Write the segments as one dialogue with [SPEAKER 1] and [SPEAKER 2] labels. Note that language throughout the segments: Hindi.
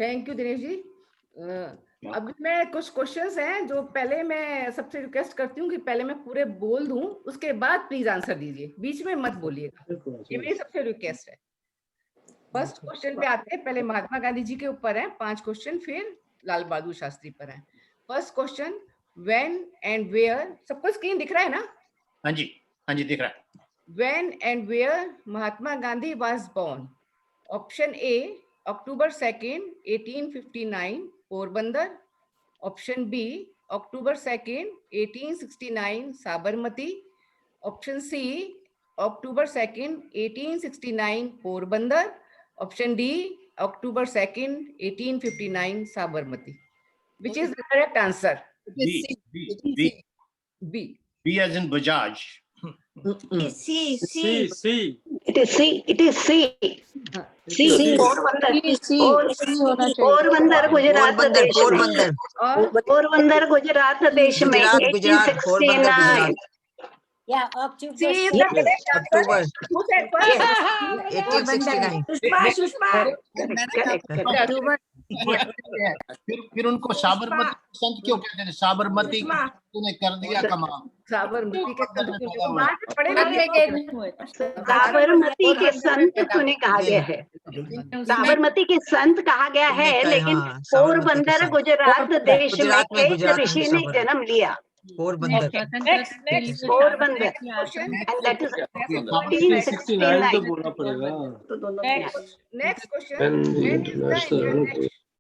[SPEAKER 1] Thank you Dinesh ji. अभी मैं कुछ क्वेश्चंस हैं जो पहले मैं सबसे रिक्वेस्ट करती हूँ कि पहले मैं पूरे बोल दूं, उसके बाद प्लीज आंसर दीजिए, बीच में मत बोलिएगा, ये मेरी सबसे रिक्वेस्ट है। फर्स्ट क्वेश्चन पे आते हैं, पहले महात्मा गांधी जी के ऊपर है 5 क्वेश्चन, फिर लाल बहादुर शास्त्री पर है। First question, when and where, सबको स्क्रीन दिख रहा है ना?
[SPEAKER 2] हाँ जी दिख रहा है।
[SPEAKER 1] When and where Mahatma Gandhi was born? Option A, October 2nd, 1859, Porbandar. Option B, October 2nd, 1869, Sabarmati. Option C, October 2nd, 1869, Porbandar. Option D, October 2nd, 1859, Sabarmati. Which is the correct answer?
[SPEAKER 2] B as in Bajaj.
[SPEAKER 3] C.
[SPEAKER 4] It is C. It is C. C. Porbandar Gujarat प्रदेश में। पोरबंदर गुजरात प्रदेश में 1869।
[SPEAKER 3] Yeah, October.
[SPEAKER 1] C is the correct answer.
[SPEAKER 5] October.
[SPEAKER 1] Who said first?
[SPEAKER 5] 1869.
[SPEAKER 4] Correct.
[SPEAKER 3] October.
[SPEAKER 2] फिर उनको साबरमती संत क्यों कहते हैं? साबरमती तूने कर दिया कमाल।
[SPEAKER 1] साबरमती के संत पढ़े
[SPEAKER 4] साबरमती के संत तूने कहा गया है, साबरमती के संत कहा गया है, लेकिन पोरबंदर गुजरात प्रदेश में एक ऋषि ने जन्म लिया।
[SPEAKER 5] Porbandar.
[SPEAKER 4] Porbandar, and that is 1869. तो दोनों
[SPEAKER 1] next question,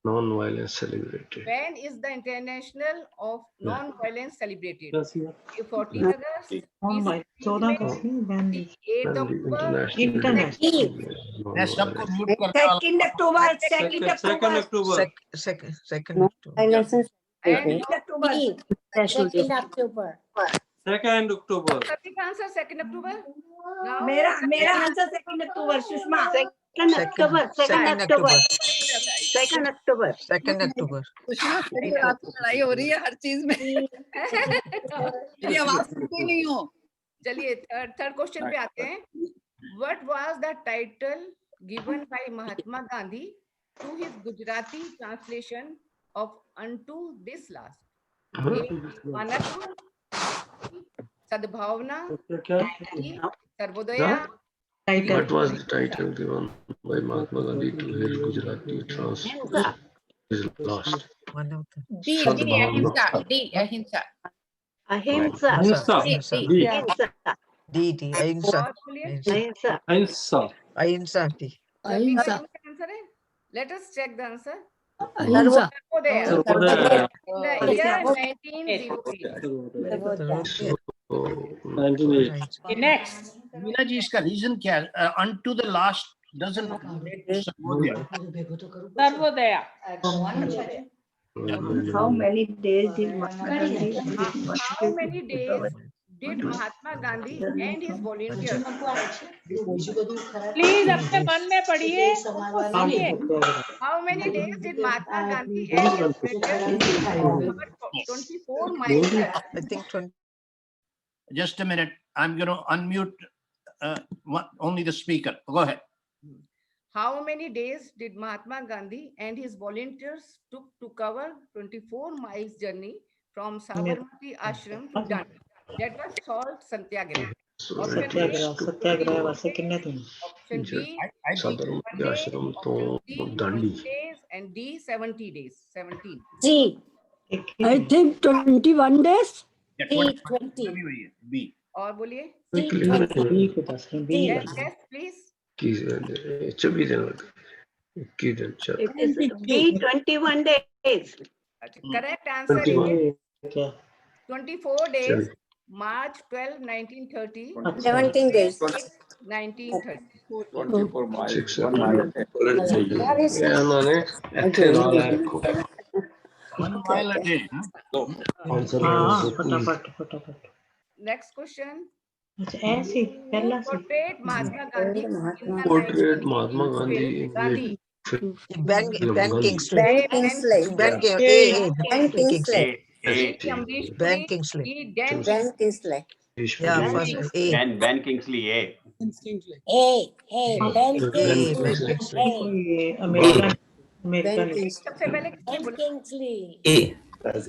[SPEAKER 6] non-violence celebrated.
[SPEAKER 1] when is the international of non-violence celebrated? 14 August, 8th October,
[SPEAKER 2] मैं सबको म्यूट करता हूँ।
[SPEAKER 3] 2nd October. 2nd October.
[SPEAKER 5] Second October.
[SPEAKER 1] and
[SPEAKER 3] October. 2nd October.
[SPEAKER 7] 2nd October.
[SPEAKER 1] सभी का आंसर 2nd October। Now,
[SPEAKER 3] मेरा answer 2nd October, Sushma.
[SPEAKER 4] 2nd October, 2nd October, 2nd October।
[SPEAKER 5] 2nd October.
[SPEAKER 8] लड़ाई हो रही है हर चीज में। मेरी आवाज सुनती नहीं हो।
[SPEAKER 1] चलिए थर्ड क्वेश्चन पे आते हैं। What was the title given by Mahatma Gandhi to his Gujarati translation of Unto This Last? मानवता, सद्भावना, सर्वोदया।
[SPEAKER 6] What was the title given by Mahatma Gandhi to his Gujarati translation? Is lost.
[SPEAKER 8] D, अहिंसा।
[SPEAKER 4] अहिंसा।
[SPEAKER 5] Ahimsa. Ahimsa.
[SPEAKER 1] आंसर है। Let us check the answer.
[SPEAKER 8] अहिंसा।
[SPEAKER 1] सर्वोदया। The year 1908।
[SPEAKER 3] Next.
[SPEAKER 2] Meena ji इसका रीजन क्या है? Unto the last doesn't Sarvodaya.
[SPEAKER 3] Sarvodaya.
[SPEAKER 4] How many days did
[SPEAKER 1] How many days did Mahatma Gandhi and his volunteers?
[SPEAKER 3] Please अपने मन में पढ़िए।
[SPEAKER 1] How many days did Mahatma Gandhi and his volunteers cover 24 miles?
[SPEAKER 5] I think 20.
[SPEAKER 2] Just a minute. I'm going to unmute only the speaker. Go ahead.
[SPEAKER 1] How many days did Mahatma Gandhi and his volunteers took to cover 24 miles journey from Sabarmati Ashram to Dandi? That was salt satyagraha.
[SPEAKER 4] सत्याग्रह वासे कितने दिन?
[SPEAKER 1] Option B,
[SPEAKER 6] साबरमती आश्रम तो Dandi.
[SPEAKER 1] days, and D, 70 days. 17.
[SPEAKER 3] Ji.
[SPEAKER 8] I think 21 days.
[SPEAKER 2] Yeah,
[SPEAKER 3] B,
[SPEAKER 2] 20.
[SPEAKER 3] 20.
[SPEAKER 2] B.
[SPEAKER 1] और बोलिए।
[SPEAKER 4] B,
[SPEAKER 1] Yes, please.
[SPEAKER 6] 24 दिन। 21 दिन।
[SPEAKER 4] B, 21 days.
[SPEAKER 1] Correct answer is 24 days. March 12, 1930.
[SPEAKER 3] 17 days.
[SPEAKER 1] 1930.
[SPEAKER 9] 24 miles.
[SPEAKER 6] 6
[SPEAKER 9] 1 mile.
[SPEAKER 6] उन्होंने ऐसे वाला रखो।
[SPEAKER 2] 1 mile a day.
[SPEAKER 4] फटाफट।
[SPEAKER 1] Next question.
[SPEAKER 4] अच्छा ऐसे पहला से।
[SPEAKER 1] Portrait Mahatma Gandhi.
[SPEAKER 6] Portrait Mahatma Gandhi.
[SPEAKER 1] Gandhi.
[SPEAKER 5] Ben Kingsley.
[SPEAKER 3] Ben Kingsley.
[SPEAKER 5] Ben Kingsley. Ben Kingsley.
[SPEAKER 3] Ben Kingsley.
[SPEAKER 5] Yeah, first A.
[SPEAKER 9] Ben Kingsley, A.
[SPEAKER 3] Ben Kingsley.
[SPEAKER 4] ये अमेरिका
[SPEAKER 3] Ben Kingsley.
[SPEAKER 1] सबसे पहले किसने बोला?
[SPEAKER 3] Kingsley.
[SPEAKER 6] A.
[SPEAKER 1] Correct answer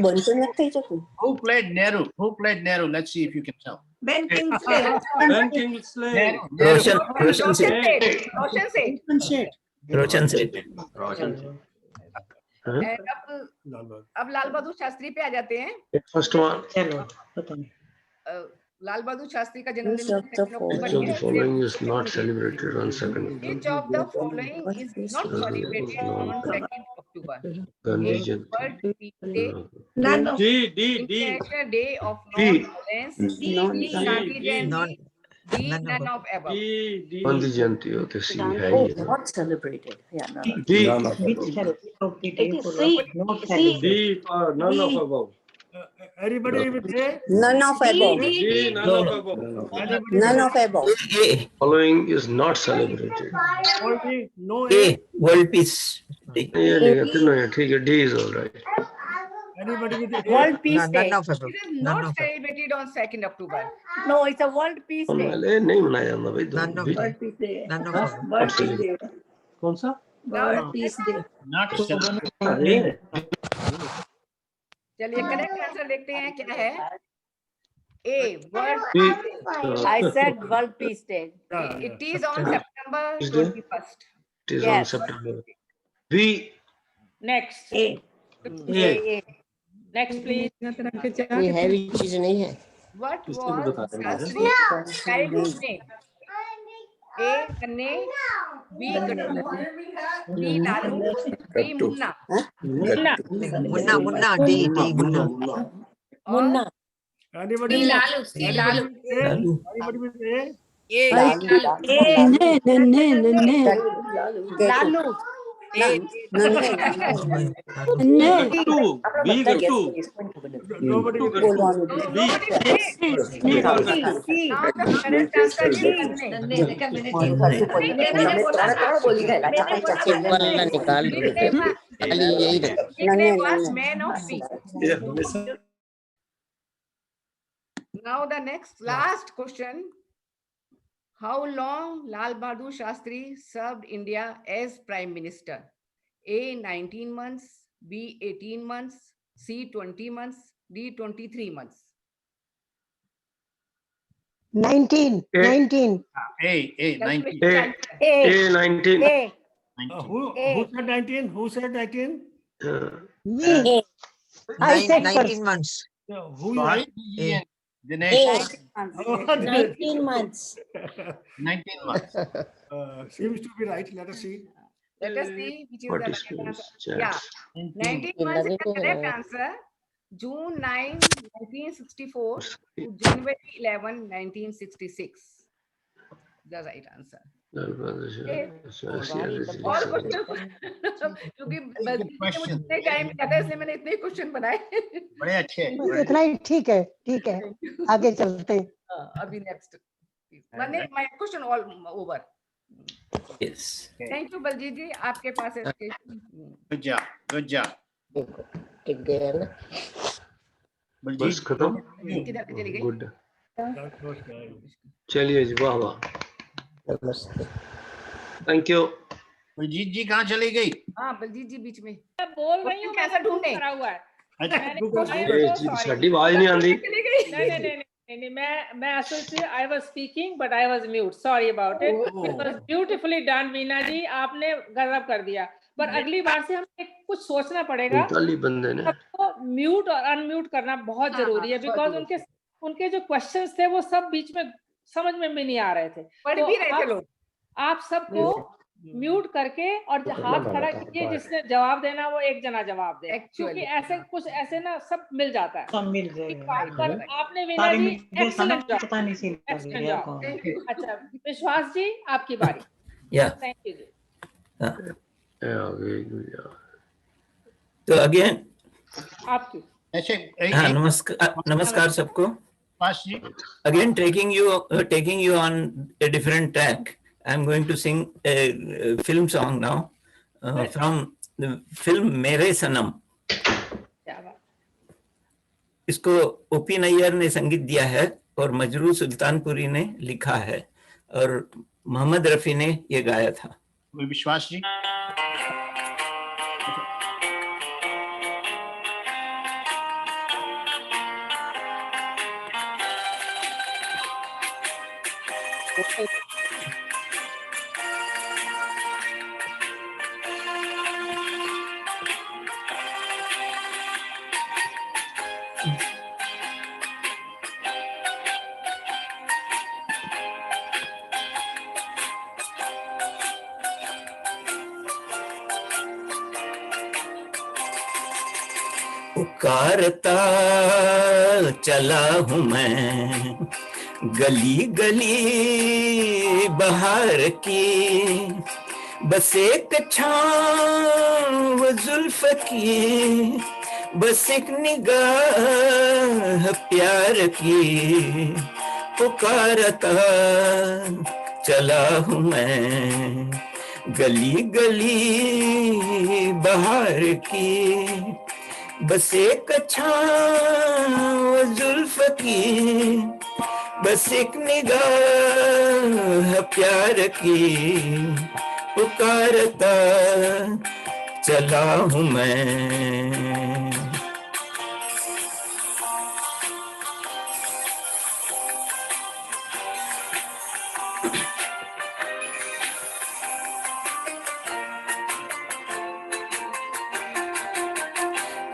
[SPEAKER 3] Bunsen लगता है जो
[SPEAKER 2] Who played Nehru? Who played Nehru? Let's see if you can tell.
[SPEAKER 8] Ben Kingsley.
[SPEAKER 7] Ben Kingsley.
[SPEAKER 2] Nehru.
[SPEAKER 6] Roshan Seth.
[SPEAKER 1] रोशन से
[SPEAKER 6] Roshan Seth.
[SPEAKER 1] अब लाल बहादुर शास्त्री पे आ जाते हैं।
[SPEAKER 6] First one.
[SPEAKER 1] लाल बहादुर शास्त्री का
[SPEAKER 3] Which
[SPEAKER 1] जन्मदिन
[SPEAKER 3] of the
[SPEAKER 6] Which of the following is not celebrated on 2nd?
[SPEAKER 1] Which of the following is not celebrated on 2nd October?
[SPEAKER 6] Gandhi
[SPEAKER 1] A.
[SPEAKER 6] Jayanti.
[SPEAKER 1] World Peace Day,
[SPEAKER 8] None of
[SPEAKER 7] D.
[SPEAKER 1] International Day of
[SPEAKER 6] D.
[SPEAKER 1] Non-Violence, C. Gandhi Jayanti, D.
[SPEAKER 5] None
[SPEAKER 1] None of above.
[SPEAKER 7] D.
[SPEAKER 6] Gandhi Jayanti होते सी है
[SPEAKER 3] Oh,
[SPEAKER 6] ये।
[SPEAKER 3] not celebrated. Yeah, no.
[SPEAKER 6] D.
[SPEAKER 4] It is C.
[SPEAKER 7] D for none of above.
[SPEAKER 10] Everybody will say
[SPEAKER 3] None of above.
[SPEAKER 7] D. None of above.
[SPEAKER 3] None of above.
[SPEAKER 6] Following is not celebrated.
[SPEAKER 10] only no
[SPEAKER 5] World Peace Day.
[SPEAKER 6] ये लिखा तीनों है ठीक है D is all right.
[SPEAKER 10] anybody with the
[SPEAKER 3] World Peace
[SPEAKER 5] None
[SPEAKER 3] Day.
[SPEAKER 5] of above.
[SPEAKER 1] It is
[SPEAKER 5] None
[SPEAKER 1] not
[SPEAKER 5] of above.
[SPEAKER 1] celebrated on 2nd October.
[SPEAKER 3] No, it's a World Peace Day.
[SPEAKER 6] ले नहीं मनाया जाता भाई
[SPEAKER 5] None of
[SPEAKER 6] B.
[SPEAKER 5] above.
[SPEAKER 3] Peace Day.
[SPEAKER 5] None of above.
[SPEAKER 3] World Peace Day.
[SPEAKER 10] कौन सा?
[SPEAKER 3] World Peace Day.
[SPEAKER 2] Not celebrated.
[SPEAKER 1] चलिए करेक्ट आंसर देखते हैं क्या है। A. World
[SPEAKER 6] B.
[SPEAKER 3] I said World Peace Day.
[SPEAKER 1] It is on September
[SPEAKER 6] Is there?
[SPEAKER 1] 21st.
[SPEAKER 6] It is on
[SPEAKER 3] Yes.
[SPEAKER 6] September. B.
[SPEAKER 1] Next.
[SPEAKER 3] A.
[SPEAKER 1] Next please.
[SPEAKER 3] कोई हैवी चीज नहीं है.
[SPEAKER 1] What was Shastri's childhood name? A. Kanne, B. Gattu, D. Lalu, D. Munna.
[SPEAKER 5] Munna. D. Munna.
[SPEAKER 3] Munna.
[SPEAKER 10] Anybody
[SPEAKER 1] D.
[SPEAKER 10] with
[SPEAKER 1] Lalu. D. Lalu.
[SPEAKER 10] anybody with A?
[SPEAKER 3] Lalu.
[SPEAKER 7] Two. B. Two.
[SPEAKER 10] Nobody with
[SPEAKER 3] Hold on.
[SPEAKER 7] B.
[SPEAKER 1] Now the correct answer is nickname was Man of Peace. Now the next last question. How long Lal Bahadur Shastri served India as Prime Minister? A. 19 months, B. 18 months, C. 20 months, D. 23 months.
[SPEAKER 4] 19.
[SPEAKER 6] A.
[SPEAKER 4] 19.
[SPEAKER 2] A. 19.
[SPEAKER 6] A. 19.
[SPEAKER 10] who said 19? Who said 19?
[SPEAKER 4] Me. I said
[SPEAKER 5] 19 months.
[SPEAKER 10] Who
[SPEAKER 2] So,
[SPEAKER 10] is
[SPEAKER 2] he and Dinesh.
[SPEAKER 3] 19 months.
[SPEAKER 2] 19 months.
[SPEAKER 10] seems to be right. Let us see.
[SPEAKER 1] Let us see which is the
[SPEAKER 6] What
[SPEAKER 1] correct
[SPEAKER 6] is
[SPEAKER 1] answer.
[SPEAKER 6] this?
[SPEAKER 1] Yeah, 19 months is the correct answer. June 9, 1964 to January 11, 1966. The right answer. और क्वेश्चन क्योंकि मुझे इतने टाइम लगा इसलिए मैंने इतने क्वेश्चन बनाए।
[SPEAKER 2] बड़े अच्छे हैं, बड़े
[SPEAKER 4] इतना ही ठीक है आगे चलते हैं.
[SPEAKER 1] अभी नेक्स्ट मैंने my question all over.
[SPEAKER 6] Yes.
[SPEAKER 1] Thank you Baljeet ji, आपके पास है.
[SPEAKER 2] Good job. Good job.
[SPEAKER 3] टिक गया ना.
[SPEAKER 6] बस खत्म.
[SPEAKER 1] किधर चली गई?
[SPEAKER 6] गुड. चलिए जी, वाह वाह.
[SPEAKER 3] नमस्ते.
[SPEAKER 6] Thank you.
[SPEAKER 2] बलजीत जी कहाँ चली गई?
[SPEAKER 1] हाँ बलजीत जी बीच में
[SPEAKER 11] बोल रही हूँ,
[SPEAKER 1] कैसा ढूंढे?
[SPEAKER 6] साडी आवाज नहीं आंदी.
[SPEAKER 11] नहीं, मैं असल से I was speaking but I was mute. Sorry about it. It was beautifully done, Meena ji. आपने गजब कर दिया. पर अगली बार से हमें कुछ सोचना पड़ेगा.
[SPEAKER 6] बंदे ने
[SPEAKER 11] सबको म्यूट और अनम्यूट करना बहुत जरूरी है, बिकॉज उनके जो क्वेश्चंस थे वो सब बीच में समझ में भी नहीं आ रहे थे.
[SPEAKER 1] पढ़ भी रहे थे लोग.
[SPEAKER 11] आप सबको म्यूट करके और हाथ खड़ा कीजिए, जिसने जवाब देना वो एक जना जवाब दे, क्योंकि ऐसे कुछ ऐसे ना सब मिल जाता है.
[SPEAKER 8] सब मिल जाएगा.
[SPEAKER 11] पर आपने वीना जी एक्सीलेंट जॉब. अच्छा विश्वास जी आपकी बारी. थैंक यू जी.
[SPEAKER 12] तो अगेन
[SPEAKER 11] आपकी.
[SPEAKER 12] नमस्कार सबको. Again taking you on a different track. I'm going to sing a film song now from the film मेरे सनम. इसको ओपी नैयर ने संगीत दिया है और मजरू सुल्तानपुरी ने लिखा है और मोहम्मद रफी ने ये गाया था।
[SPEAKER 2] विश्वास जी।
[SPEAKER 12] पुकारता चला हूँ मैं गली गली बहार की, बस एक छाँव जुल्फ की, बस एक निगाह प्यार की। पुकारता चला हूँ मैं गली गली बहार की, बस एक छाँव जुल्फ की, बस एक निगाह प्यार की। पुकारता चला हूँ मैं।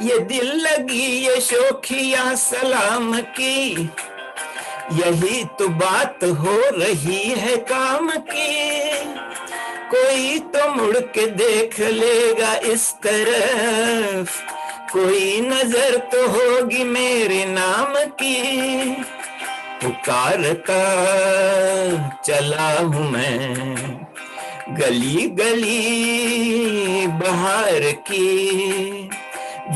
[SPEAKER 12] ये दिल लगी ये शोखिया सलाम की, यही तो बात हो रही है काम की। कोई तो मुड़ के देख लेगा इस तरफ, कोई नजर तो होगी मेरे नाम की। पुकारता चला हूँ मैं गली गली बहार की,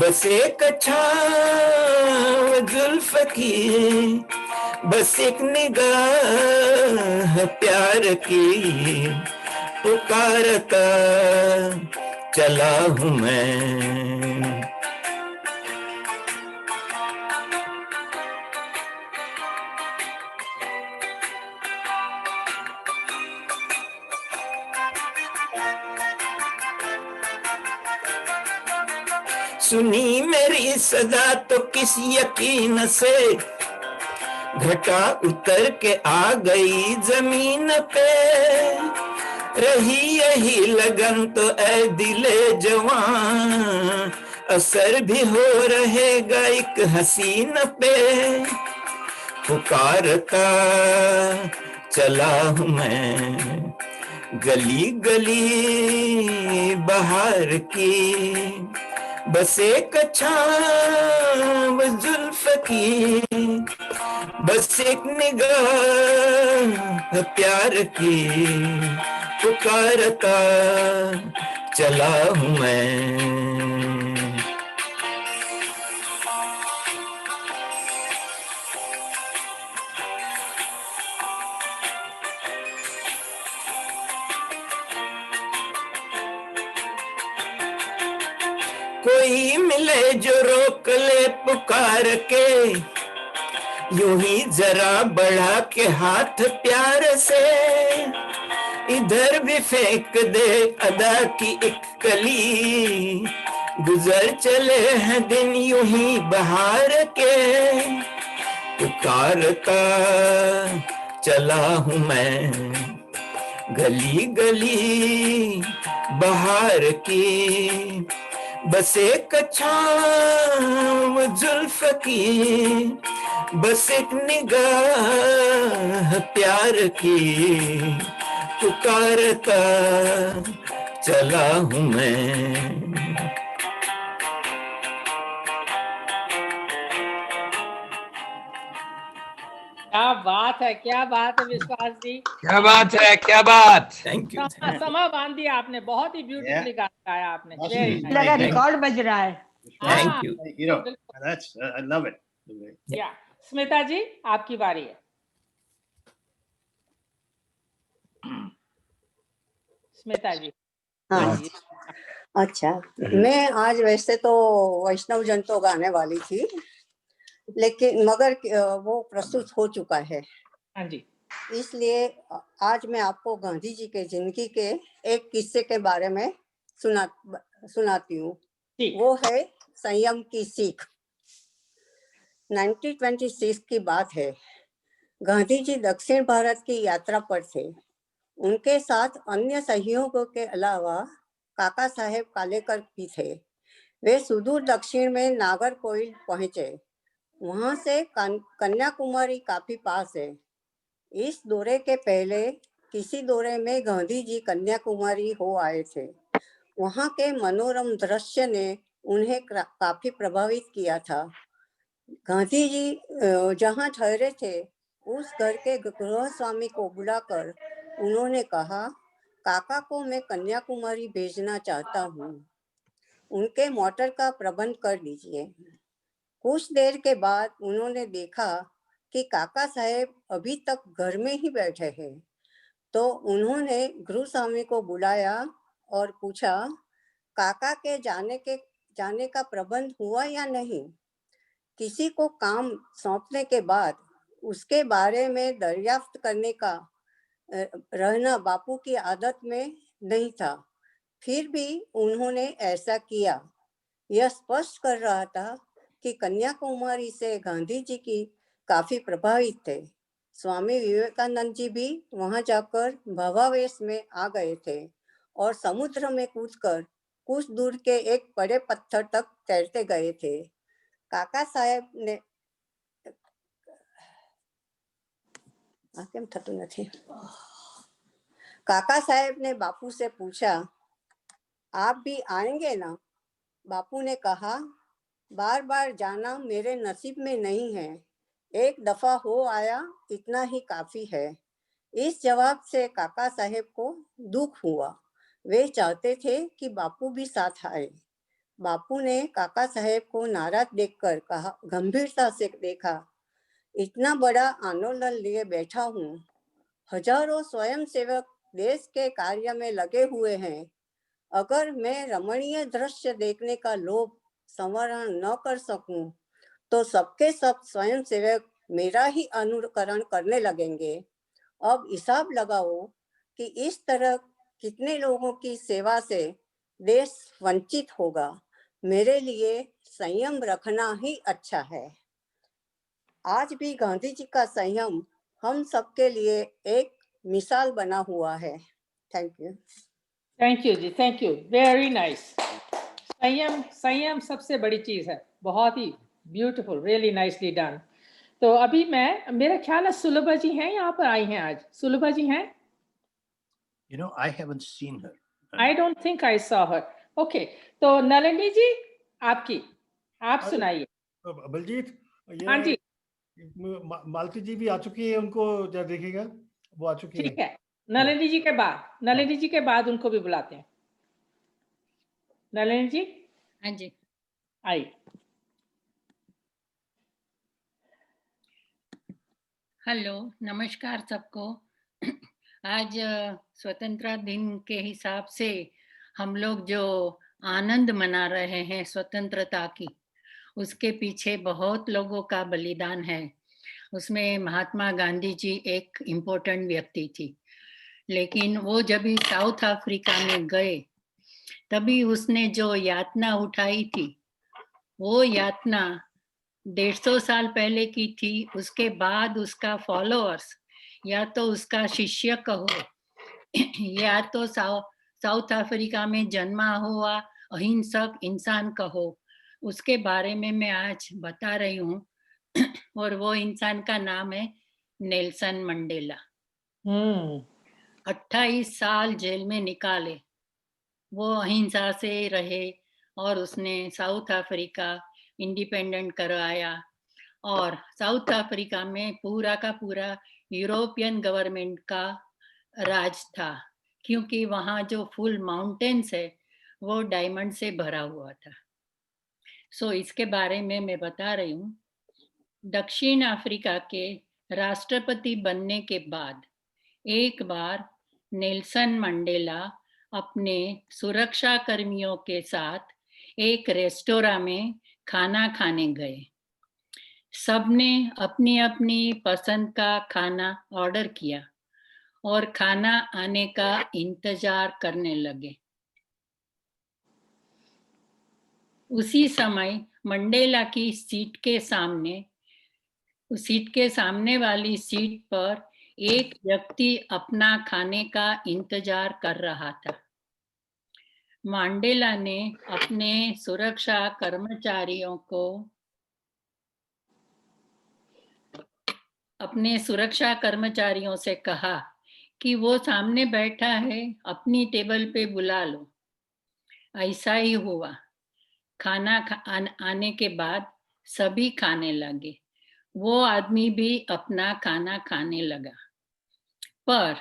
[SPEAKER 12] बस एक छाँव जुल्फ की, बस एक निगाह प्यार की। पुकारता चला हूँ मैं। सुनी मेरी सदा तो किस यकीन से, घटा उतर के आ गई जमीन पे। रही यही लगन तो ऐ दिले जवान, असर भी हो रहेगा एक हसीन पे। पुकारता चला हूँ मैं गली गली बहार की, बस एक छाँव जुल्फ की, बस एक निगाह प्यार की। पुकारता चला हूँ मैं। कोई मिले जो रोक ले पुकार के, यूं ही जरा बढ़ा के हाथ प्यार से। इधर भी फेंक दे अदा की एक कली, गुजर चले हैं दिन यूं ही बहार के। पुकारता चला हूँ मैं गली गली बहार की, बस एक छाँव जुल्फ की, बस एक निगाह प्यार की। पुकारता चला हूँ मैं।
[SPEAKER 11] क्या बात है, क्या बात है विश्वास जी,
[SPEAKER 5] क्या बात है, क्या बात।
[SPEAKER 12] Thank you.
[SPEAKER 11] समा बांध दिया आपने, बहुत ही ब्यूटीफुली गाया आपने।
[SPEAKER 3] लगा रिकॉर्ड बज रहा है।
[SPEAKER 12] Thank you.
[SPEAKER 2] Hero. That's I love it.
[SPEAKER 11] या स्मिता जी आपकी बारी है। स्मिता जी।
[SPEAKER 3] हाँ अच्छा, मैं आज वैसे तो वैष्णव जन तो गाने वाली थी,
[SPEAKER 13] लेकिन मगर वो प्रस्तुत हो चुका है।
[SPEAKER 11] हाँ जी।
[SPEAKER 13] इसलिए आज मैं आपको गांधी जी के जिंदगी के एक किस्से के बारे में सुनाती हूँ। वो है संयम की सीख। 1926 की बात है। गांधी जी दक्षिण भारत की यात्रा पर थे। उनके साथ अन्य सहयोगियों के अलावा काका साहेब कालेकर भी थे। वे सुदूर दक्षिण में नागरकोइल पहुंचे। वहां से कन्याकुमारी काफी पास है। इस दौरे के पहले किसी दौरे में गांधी जी कन्याकुमारी हो आए थे। वहां के मनोरम दृश्य ने उन्हें काफी प्रभावित किया था। गांधी जी जहां ठहरे थे उस घर के गृह स्वामी को बुलाकर उन्होंने कहा, काका को मैं कन्याकुमारी भेजना चाहता हूँ, उनके मोटर का प्रबंध कर दीजिए। कुछ देर के बाद उन्होंने देखा कि काका साहेब अभी तक घर में ही बैठे हैं, तो उन्होंने गृह स्वामी को बुलाया और पूछा, काका के जाने का प्रबंध हुआ या नहीं। किसी को काम सौंपने के बाद उसके बारे में दरियाफ्त करने का रहना बापू की आदत में नहीं था, फिर भी उन्होंने ऐसा किया। यह स्पष्ट कर रहा था कि कन्याकुमारी से गांधी जी की काफी प्रभावित थे। स्वामी विवेकानंद जी भी वहां जाकर भावावेश में आ गए थे और समुद्र में कूदकर कुछ दूर के एक बड़े पत्थर तक तैरते गए थे। काका साहेब ने काका साहेब ने बापू से पूछा, आप भी आएंगे ना? बापू ने कहा, बार बार जाना मेरे नसीब में नहीं है, एक दफा हो आया इतना ही काफी है। इस जवाब से काका साहेब को दुख हुआ। वे चाहते थे कि बापू भी साथ आए। बापू ने काका साहेब को नाराज देखकर कहा, गंभीरता से देखा, इतना बड़ा आंदोलन लिए बैठा हूँ, हजारों स्वयंसेवक देश के कार्य में लगे हुए हैं। अगर मैं रमणीय दृश्य देखने का लोभ संवरण न कर सकूं, तो सबके सब स्वयंसेवक मेरा ही अनुकरण करने लगेंगे। अब हिसाब लगाओ कि इस तरह कितने लोगों की सेवा से देश वंचित होगा। मेरे लिए संयम रखना ही अच्छा है। आज भी गांधी जी का संयम हम सबके लिए एक मिसाल बना हुआ है। Thank you.
[SPEAKER 11] Thank you ji, thank you, very nice. संयम सबसे बड़ी चीज है। बहुत ही ब्यूटीफुल, रियली नाइसली डन। तो अभी मेरा ख्याल है सुलभा जी हैं, यहाँ पर आई हैं आज। सुलभा जी हैं?
[SPEAKER 2] You know, I haven't seen her.
[SPEAKER 11] I don't think I saw her. Okay, तो नलिनी जी आप सुनाइए।
[SPEAKER 10] बलजीत,
[SPEAKER 11] हाँ जी,
[SPEAKER 10] मालती जी भी आ चुकी है, उनको जरा देखिएगा, वो आ चुकी है।
[SPEAKER 11] ठीक है। नलिनी जी के बाद उनको भी बुलाते हैं। नलिनी जी।
[SPEAKER 14] हाँ जी,
[SPEAKER 11] आई।
[SPEAKER 14] हेलो, नमस्कार सबको। आज स्वतंत्रता दिन के हिसाब से हम लोग जो आनंद मना रहे हैं स्वतंत्रता की, उसके पीछे बहुत लोगों का बलिदान है। उसमें महात्मा गांधी जी एक इम्पोर्टेंट व्यक्ति थी, लेकिन वो जब भी साउथ अफ्रीका में गए तभी उसने जो यातना उठाई थी, वो यातना 150 साल पहले की थी। उसके बाद उसका फॉलोअर्स, या तो उसका शिष्य कहो या तो साउथ अफ्रीका में जन्मा हुआ अहिंसक इंसान कहो, उसके बारे में मैं आज बता रही हूँ। और वो इंसान का नाम है नेल्सन मंडेला। 28 साल जेल में निकाले, वो अहिंसा से रहे और उसने साउथ अफ्रीका इंडिपेंडेंट करवाया। और साउथ अफ्रीका में पूरा का पूरा यूरोपियन गवर्नमेंट का राज था, क्योंकि वहाँ जो फुल माउंटेन्स है वो डायमंड से भरा हुआ था। सो इसके बारे में मैं बता रही हूँ। दक्षिण अफ्रीका के राष्ट्रपति बनने के बाद एक बार नेल्सन मंडेला अपने सुरक्षा कर्मियों के साथ एक रेस्टोरेंट में खाना खाने गए। सबने अपनी अपनी पसंद का खाना ऑर्डर किया और खाना आने का इंतजार करने लगे। उसी समय मंडेला की सीट के सामने वाली सीट पर एक व्यक्ति अपना खाने का इंतजार कर रहा था। मंडेला ने अपने सुरक्षा कर्मचारियों से कहा कि वो सामने बैठा है, अपनी टेबल पे बुला लो। ऐसा ही हुआ। खाना आने के बाद सभी खाने लगे। वो आदमी भी अपना खाना खाने लगा, पर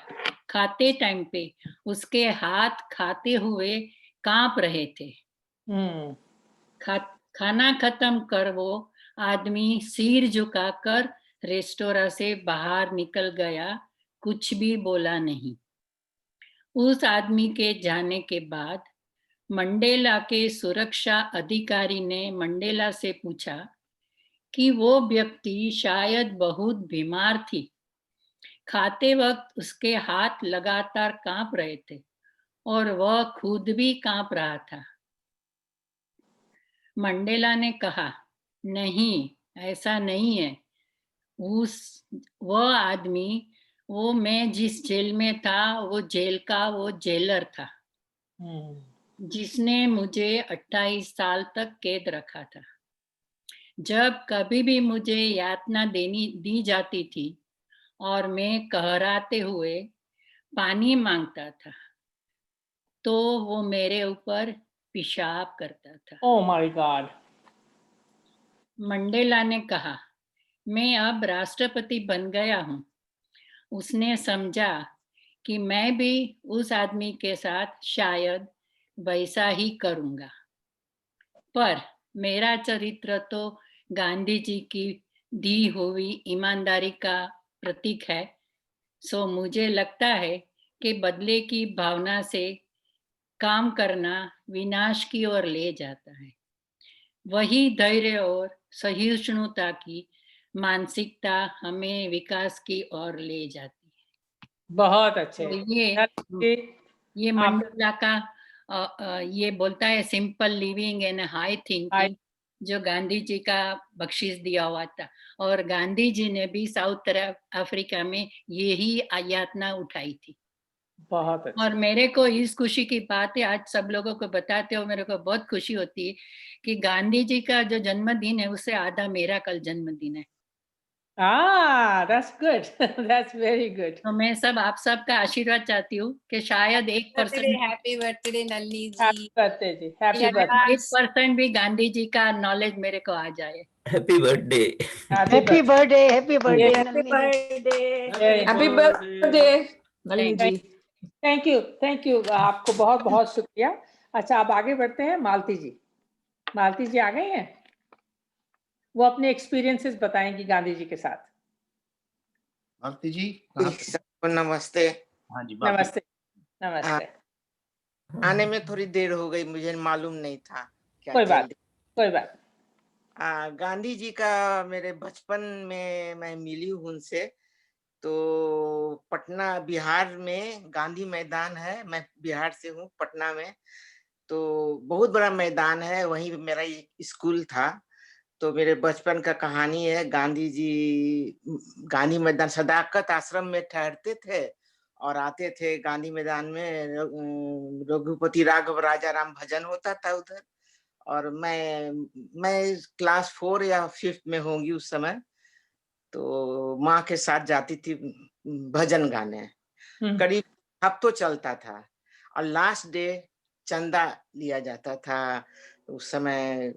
[SPEAKER 14] खाते टाइम पे उसके हाथ खाते हुए कांप रहे थे। खाना खत्म कर वो आदमी सिर झुकाकर रेस्टोरेंट से बाहर निकल गया, कुछ भी बोला नहीं। उस आदमी के जाने के बाद मंडेला के सुरक्षा अधिकारी ने मंडेला से पूछा कि वो व्यक्ति शायद बहुत बीमार थी। खाते वक्त उसके हाथ लगातार कांप रहे थे और वह खुद भी कांप रहा था। मंडेला ने कहा, नहीं, ऐसा नहीं है। वह आदमी, वो मैं जिस जेल में था, वो जेल का वो जेलर था जिसने मुझे 28 साल तक कैद रखा था। जब कभी भी मुझे यातना दी जाती थी और मैं कहराते हुए पानी मांगता था, तो वो मेरे ऊपर पेशाब करता था।
[SPEAKER 11] Oh my God.
[SPEAKER 14] मंडेला ने कहा, मैं अब राष्ट्रपति बन गया हूँ। उसने समझा कि मैं भी उस आदमी के साथ शायद वैसा ही करूँगा, पर मेरा चरित्र तो गांधी जी की दी हुई ईमानदारी का प्रतीक है। सो मुझे लगता है कि बदले की भावना से काम करना विनाश की ओर ले जाता है। वही धैर्य और सहिष्णुता की मानसिकता हमें विकास की ओर ले जाती है।
[SPEAKER 11] बहुत अच्छे।
[SPEAKER 14] तो ये मंडेला का ये बोलता है simple living and high thinking, जो गांधी जी का बख्शीश दिया हुआ था। और गांधी जी ने भी साउथ अफ्रीका में यही यातना उठाई थी।
[SPEAKER 11] बहुत अच्छा।
[SPEAKER 14] और मेरे को इस खुशी की बात है, आज सब लोगों को बताते हो मेरे को बहुत खुशी होती है कि गांधी जी का जो जन्मदिन है उससे आधा मेरा कल जन्मदिन है।
[SPEAKER 11] That's good. That's very good.
[SPEAKER 14] तो मैं आप सबका आशीर्वाद चाहती हूँ कि शायद 1%
[SPEAKER 8] happy birthday Nalini ji.
[SPEAKER 11] Happy birthday जी। Happy birthday.
[SPEAKER 14] 1% भी गांधी जी का नॉलेज मेरे को आ जाए।
[SPEAKER 12] Happy birthday.
[SPEAKER 3] Happy birthday. Happy birthday.
[SPEAKER 8] Happy birthday.
[SPEAKER 11] Happy
[SPEAKER 8] birthday
[SPEAKER 11] Nalini ji. Thank you आपको बहुत बहुत शुक्रिया। अच्छा, अब आगे बढ़ते हैं। मालती जी आ गई हैं। वो अपने एक्सपीरियंसेस बताएंगी गांधी जी के साथ।
[SPEAKER 2] मालती जी
[SPEAKER 15] नमस्ते।
[SPEAKER 2] हाँ जी
[SPEAKER 11] नमस्ते।
[SPEAKER 15] आने में थोड़ी देर हो गई, मुझे मालूम नहीं था क्या।
[SPEAKER 11] कोई बात।
[SPEAKER 15] गांधी जी का मेरे बचपन में मैं मिली हूँ उनसे। तो पटना बिहार में गांधी मैदान है, मैं बिहार से हूँ, पटना में। तो बहुत बड़ा मैदान है, वहीं मेरा स्कूल था। तो मेरे बचपन का कहानी है। गांधी जी गांधी मैदान सदाकत आश्रम में ठहरते थे और आते थे गांधी मैदान में। रघुपति राघव राजा राम भजन होता था उधर। और मैं क्लास 4 या 5 में होंगी उस समय। तो माँ के साथ जाती थी भजन गाने। करीब हफ्तों चलता था और लास्ट डे चंदा लिया जाता था। उस समय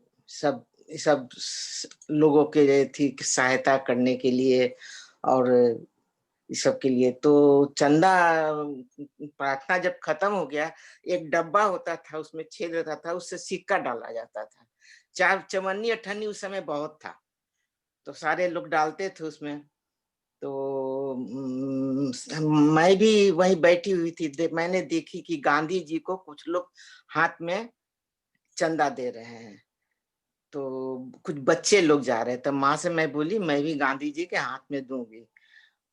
[SPEAKER 15] सब लोगों के थी सहायता करने के लिए और इस सब के लिए। तो चंदा प्रार्थना जब खत्म हो गया, एक डब्बा होता था, उसमें छेद रहता था, उससे सिक्का डाला जाता था। 4 चवन्नी 98 उस समय बहुत था, तो सारे लोग डालते थे उसमें। तो मैं भी वहीं बैठी हुई थी। मैंने देखी कि गांधी जी को कुछ लोग हाथ में चंदा दे रहे हैं। तो कुछ बच्चे लोग जा रहे थे, माँ से मैं बोली मैं भी गांधी जी के हाथ में दूंगी,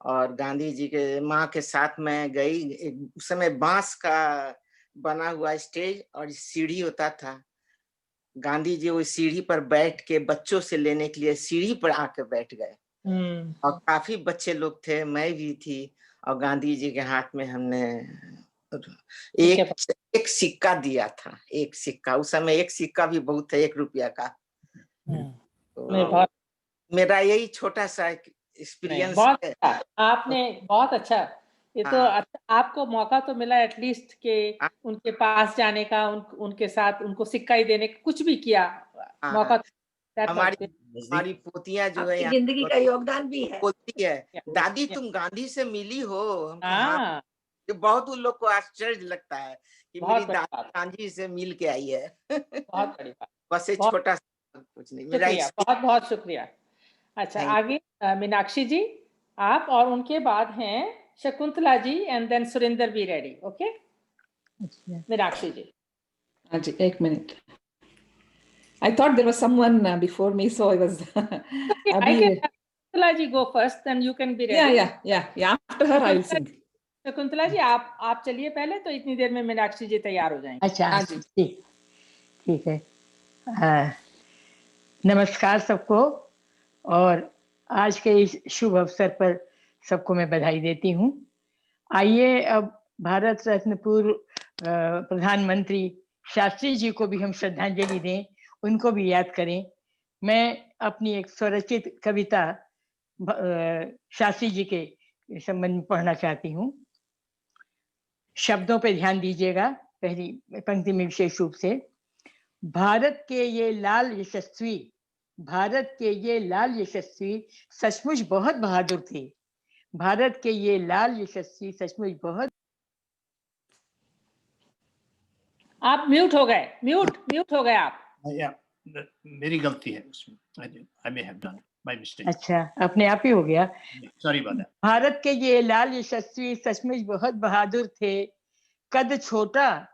[SPEAKER 15] और गांधी जी के माँ के साथ मैं गई। उस समय बांस का बना हुआ स्टेज और सीढ़ी होता था, गांधी जी वो सीढ़ी पर बैठ के बच्चों से लेने के लिए सीढ़ी पर आकर बैठ गए, और काफी बच्चे लोग थे, मैं भी थी, और गांधी जी के हाथ में हमने एक सिक्का दिया था, एक सिक्का। उस समय एक सिक्का भी बहुत था, 1 रुपया का। तो मेरा यही छोटा सा एक्सपीरियंस है।
[SPEAKER 11] आपने बहुत अच्छा, ये तो आपको मौका तो मिला एटलीस्ट के उनके पास जाने का, उनके साथ उनको सिक्का ही देने का, कुछ भी किया, मौका।
[SPEAKER 15] हमारी पोतियां जो है
[SPEAKER 8] जिंदगी का योगदान भी है।
[SPEAKER 15] बोलती है, दादी तुम गांधी से मिली हो? तो बहुत उन लोग को आश्चर्य लगता है कि मेरी दादी गांधी से मिल के आई है।
[SPEAKER 11] बहुत बड़ी बात।
[SPEAKER 15] बस एक छोटा सा, कुछ नहीं।
[SPEAKER 11] बहुत बहुत शुक्रिया। अच्छा, आगे मीनाक्षी जी आप, और उनके बाद हैं Shakuntala ji, and then Surendra be ready. Okay Meenakshi ji.
[SPEAKER 8] हाँ जी, 1 minute. I thought there was someone before me, so I was.
[SPEAKER 11] Shakuntala ji go first, then you can be ready.
[SPEAKER 8] Yeah. After her, I will sing.
[SPEAKER 11] Shakuntala ji आप चलिए पहले, तो इतनी देर में मीनाक्षी जी तैयार हो जाएंगे।
[SPEAKER 3] अच्छा ठीक है। नमस्कार सबको, और आज के इस शुभ अवसर पर सबको मैं बधाई देती हूँ। आइए अब भारत रत्न पूर्व प्रधानमंत्री शास्त्री जी को भी हम श्रद्धांजलि दें, उनको भी याद करें। मैं अपनी एक स्वरचित कविता शास्त्री जी के संबंध में पढ़ना चाहती हूँ। शब्दों पे ध्यान दीजिएगा, पहली पंक्ति में विशेष रूप से। भारत के ये लाल यशस्वी, भारत के ये लाल यशस्वी सचमुच बहुत बहादुर थे। भारत के ये लाल यशस्वी सचमुच बहुत।
[SPEAKER 11] आप म्यूट हो गए, म्यूट हो गए आप।
[SPEAKER 2] मेरी गलती है उसमें, I may have done by mistake।
[SPEAKER 3] अच्छा, अपने आप ही हो गया,
[SPEAKER 2] सॉरी about that।
[SPEAKER 3] भारत के ये लाल यशस्वी सचमुच बहुत बहादुर थे। कद छोटा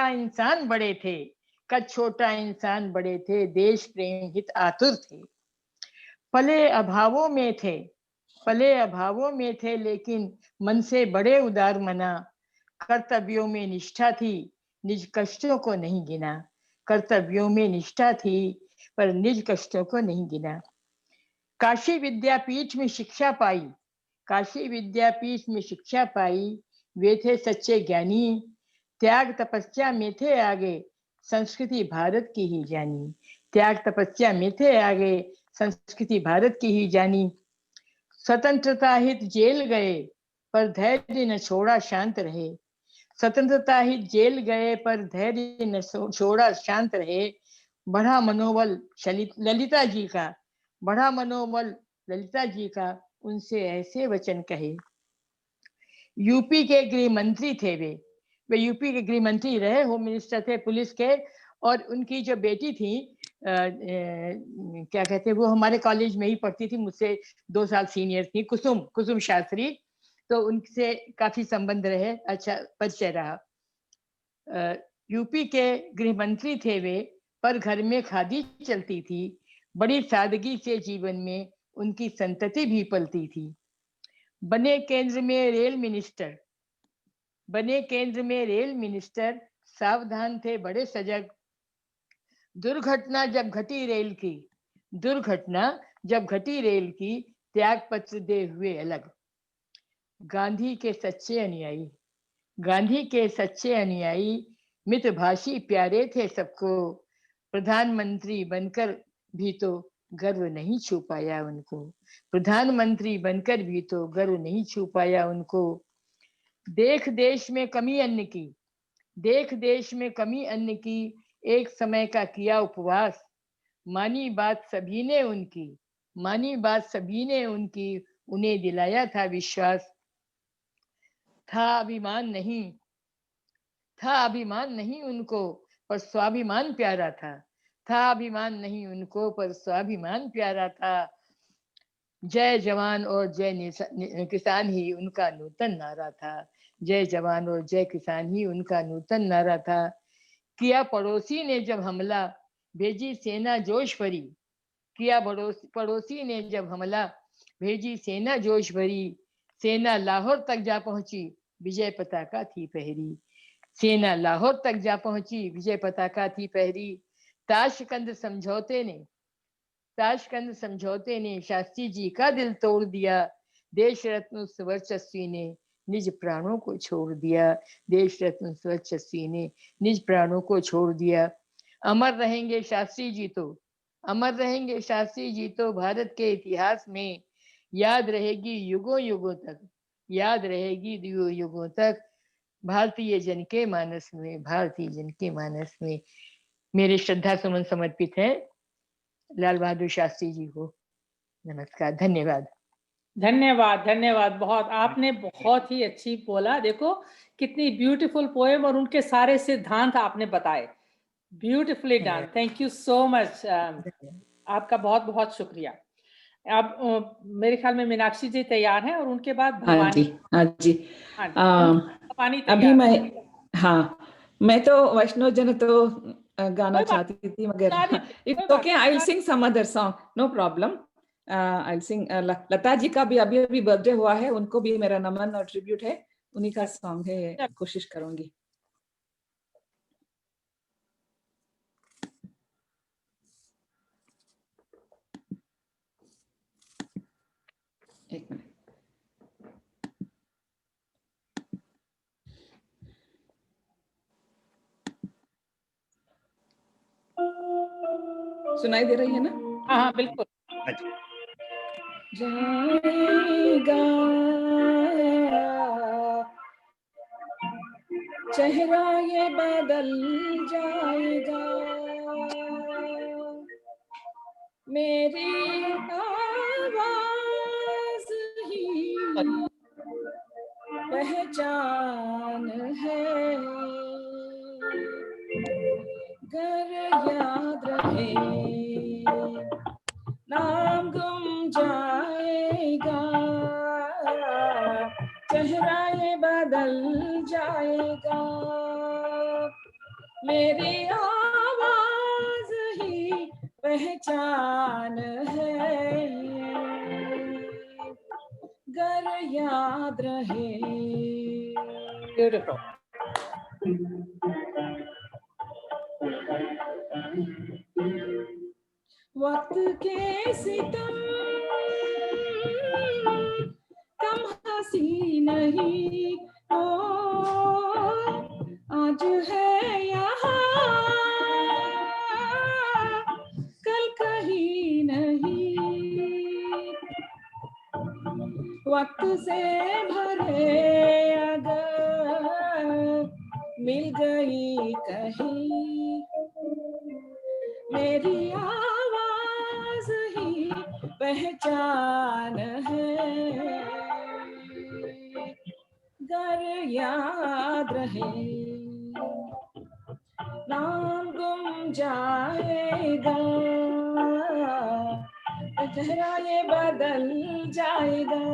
[SPEAKER 3] इंसान बड़े थे, कद छोटा इंसान बड़े थे, देश प्रेम हित आतुर थे। पले अभावों में थे लेकिन मन से बड़े उदार मना। कर्तव्यों में निष्ठा थी, निज कष्टों को नहीं गिना। कर्तव्यों में निष्ठा थी पर निज कष्टों को नहीं गिना। काशी विद्यापीठ में शिक्षा पाई, वे थे सच्चे ज्ञानी। त्याग तपस्या में थे आगे, संस्कृति भारत की ही जानी। त्याग तपस्या में थे आगे, संस्कृति भारत की ही जानी। स्वतंत्रता हित जेल गए पर धैर्य न छोड़ा, शांत रहे। स्वतंत्रता हित जेल गए पर धैर्य न छोड़ा, शांत रहे। बढ़ा मनोबल ललिता जी का, उनसे ऐसे वचन कहे। यूपी के गृह मंत्री थे वे यूपी के गृह मंत्री रहे, होम मिनिस्टर थे पुलिस के। और उनकी जो बेटी थी क्या कहते हैं, वो हमारे कॉलेज में ही पढ़ती थी, मुझसे 2 साल सीनियर थी, कुसुम शास्त्री। तो उनसे काफी संबंध रहे, अच्छा परिचय रहा। यूपी के गृह मंत्री थे वे, पर घर में खादी चलती थी। बड़ी सादगी से जीवन में उनकी संतति भी पलती थी। बने केंद्र में रेल मिनिस्टर, सावधान थे बड़े सजग। दुर्घटना जब घटी रेल की, त्याग पत्र दे हुए अलग। गांधी के सच्चे अनुयायी, मितभाषी प्यारे थे सबको। प्रधानमंत्री बनकर भी तो गर्व नहीं छू पाया उनको। प्रधानमंत्री बनकर भी तो गर्व नहीं छू पाया उनको। देश में कमी अन्न की, एक समय का किया उपवास। मानी बात सभी ने उनकी, उन्हें दिलाया था विश्वास। था अभिमान नहीं उनको, पर स्वाभिमान प्यारा था। जय जवान और जय किसान ही उनका नूतन नारा था। जय जवान और जय किसान ही उनका नूतन नारा था। किया पड़ोसी ने जब हमला, भेजी सेना जोश भरी, किया पड़ोसी ने जब हमला, भेजी सेना जोश भरी, सेना लाहौर तक जा पहुंची, विजय पताका थी पहरी। सेना लाहौर तक जा पहुंची, विजय पताका थी पहरी। ताशकंद समझौते ने शास्त्री जी का दिल तोड़ दिया, देश रत्न उस वर्चस्वी ने निज प्राणों को छोड़ दिया, देश रत्न उस वर्चस्वी ने निज प्राणों को छोड़ दिया। अमर रहेंगे शास्त्री जी तो, अमर रहेंगे शास्त्री जी तो भारत के इतिहास में, याद रहेगी युगों युगों तक, याद रहेगी युगों युगों तक, भारतीय जन के मानस में, भारतीय जन के मानस में। मेरे श्रद्धा सुमन समर्पित है लाल बहादुर शास्त्री जी को। नमस्कार, धन्यवाद।
[SPEAKER 11] धन्यवाद, धन्यवाद। बहुत आपने बहुत ही अच्छी बोला। देखो कितनी ब्यूटीफुल पोएम और उनके सारे सिद्धांत आपने बताए। Beautifully done, thank you so much. आपका बहुत बहुत शुक्रिया। अब मेरे ख्याल में मीनाक्षी जी तैयार हैं और उनके बाद भवानी।
[SPEAKER 8] हाँ जी
[SPEAKER 11] भवानी
[SPEAKER 8] अभी मैं तो वैष्णव जन तो गाना चाहती थी, मगर it's okay, I will sing some other song, no problem. I will sing Lata ji का भी अभी बर्थडे हुआ है, उनको भी मेरा नमन और ट्रिब्यूट है, उन्हीं का सॉन्ग है, कोशिश करूंगी। एक मिनट। सुनाई दे रही है ना?
[SPEAKER 11] हाँ बिल्कुल।
[SPEAKER 8] जाएगा चेहरा ये बदल जाएगा, मेरी आवाज ही पहचान है, गर याद रहे नाम गुम जाएगा, चेहरा ये बदल जाएगा, मेरी आवाज ही पहचान है, गर याद रहे।
[SPEAKER 11] ब्यूटीफुल।
[SPEAKER 8] वक्त के सितम कम हंसी नहीं हो, आज है यहाँ कल कहीं नहीं, वक्त से भरे अगर मिल गई कहीं, मेरी आवाज ही पहचान है, गर याद रहे नाम गुम जाएगा, चेहरा ये बदल जाएगा,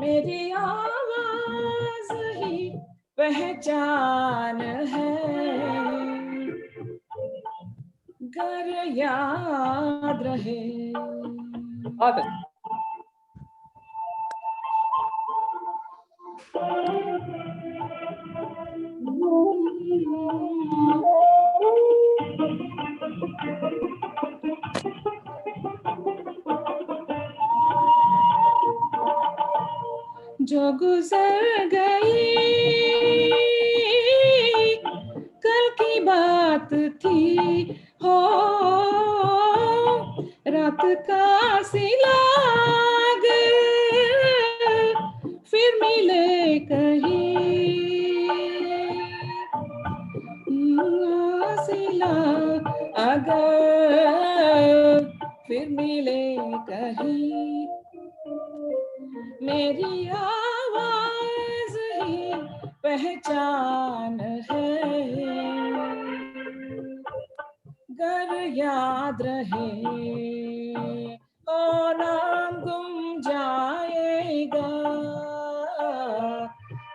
[SPEAKER 8] मेरी आवाज ही पहचान है, गर याद रहे। जो गुजर गई कल की बात थी हो, रात का सिलाग फिर मिले कहीं, सिला अगर फिर मिले कहीं, मेरी आवाज ही पहचान है, गर याद रहे ओ नाम गुम जाएगा,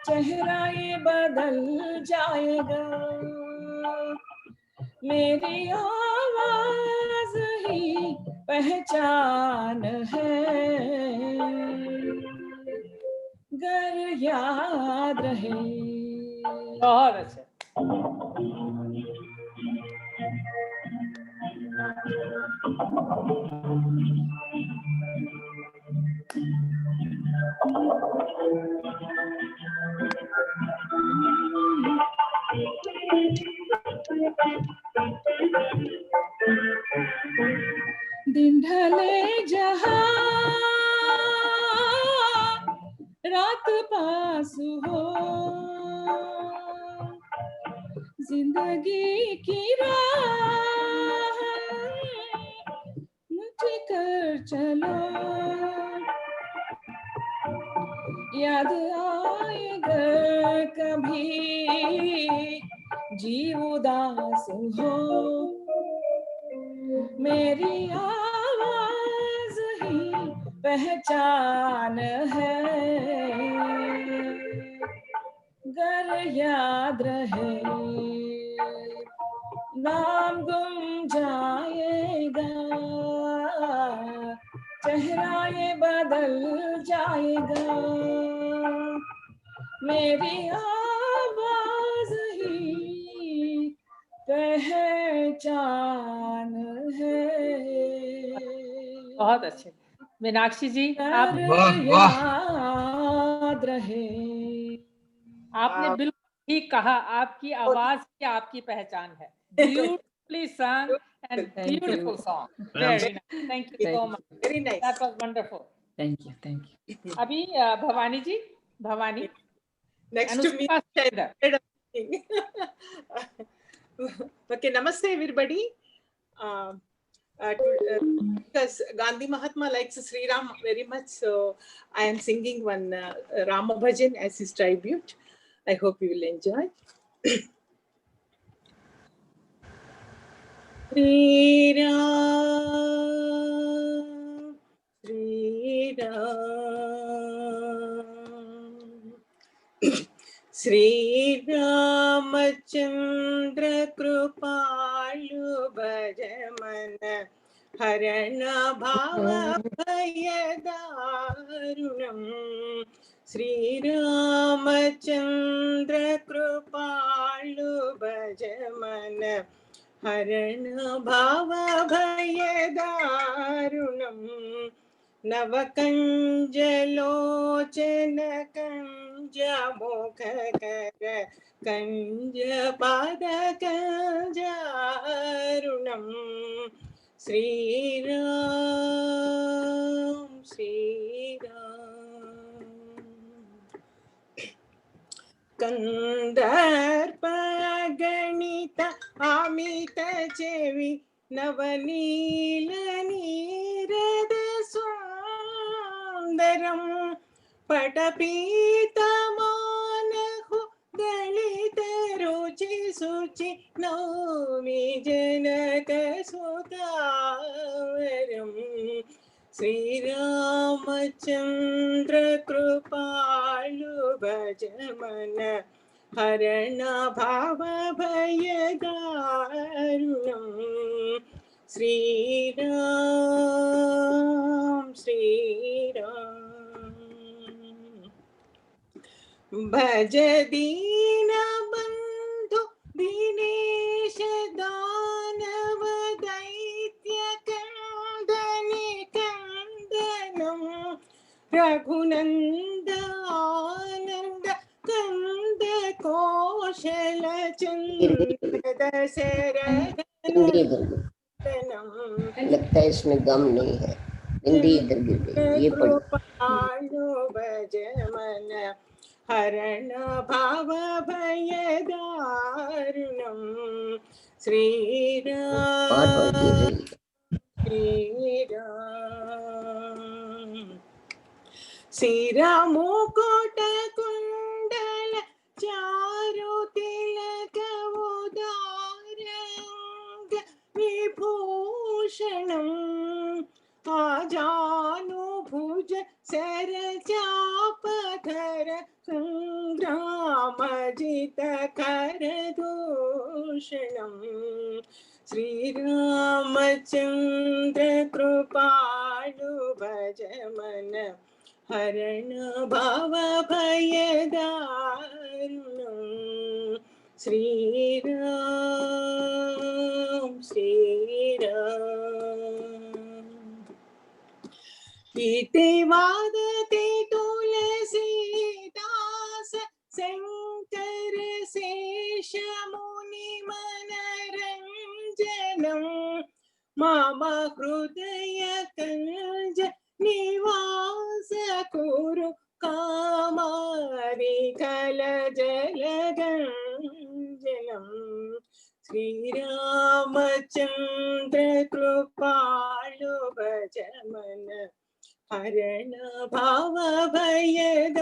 [SPEAKER 8] चेहरा ये बदल जाएगा, मेरी आवाज ही पहचान है, गर याद रहे।
[SPEAKER 11] बहुत अच्छा।
[SPEAKER 8] दिन ढले जहां रात पास हो, जिंदगी की राह मुझे कर चलो, याद आएगा कभी जी उदास हो, मेरी आवाज ही पहचान है, गर याद रहे। नाम गुम जाएगा, चेहरा ये बदल जाएगा, मेरी आवाज ही पहचान है।
[SPEAKER 11] बहुत अच्छे। मीनाक्षी जी आप
[SPEAKER 8] याद रहे।
[SPEAKER 11] आपने बिल्कुल ठीक कहा, आपकी आवाज ही आपकी पहचान है। Beautifully sung and beautiful song. Very nice. Thank you so much.
[SPEAKER 16] Very nice.
[SPEAKER 11] That was wonderful.
[SPEAKER 8] Thank you, thank you.
[SPEAKER 11] अभी भवानी जी, Bhavani
[SPEAKER 16] Next to me. Okay, namaste everybody. Because Gandhi Mahatma likes Sri Ram very much, so I am singing one Rama Bhajan as his tribute. I hope you will enjoy. Sri Ram, Sri Ram, Sri Ramachandra Kripalu Bhajamana Harana Bhava Bhayadarunam. Sri Ramachandra Kripalu Bhajamana Harana Bhava Bhayadarunam. Navakanjalocana kanja mokhakara kanja pada kanjarunam. Sri Ram, Sri Ram. Kandarpa ganita amita chevi Navanila nirada sundaram Patapita manahu dalita ruchi suchi Naumi janaka sudavaram. Sri Ramachandra Kripalu Bhajamana Harana Bhava Bhayadarunam. Sri Ram, Sri Ram. Bhajadina Bandhu Dinesha Danava Daitya Kandani Kandanam Raghunanda Ananda Kanda Koshala Chandra Dasaradanam.
[SPEAKER 17] लगता है इसमें गम नहीं है, हिंदी इधर गिर गई, ये पढ़ो।
[SPEAKER 16] हरण भाव भयदारुणम. श्री राम, श्री राम. श्रीरा मुकुट कुंडल चारु तिलक उदारंग विभूषणम. आजानुभुज सर चापधर संग्राम रामजित करदूषणम् श्रीरामचन्द्र कृपालु भज मन हरण भव भयदारुणम् श्रीराम श्रीराम। इति वादते तुलसीदास शंकर शेष मुनि मनरंजनम् मम हृदय कंज निवास कुरु कामारिकल जलगंजनम् श्रीरामचन्द्र कृपालु भज मन हरण भव भयदारुणम्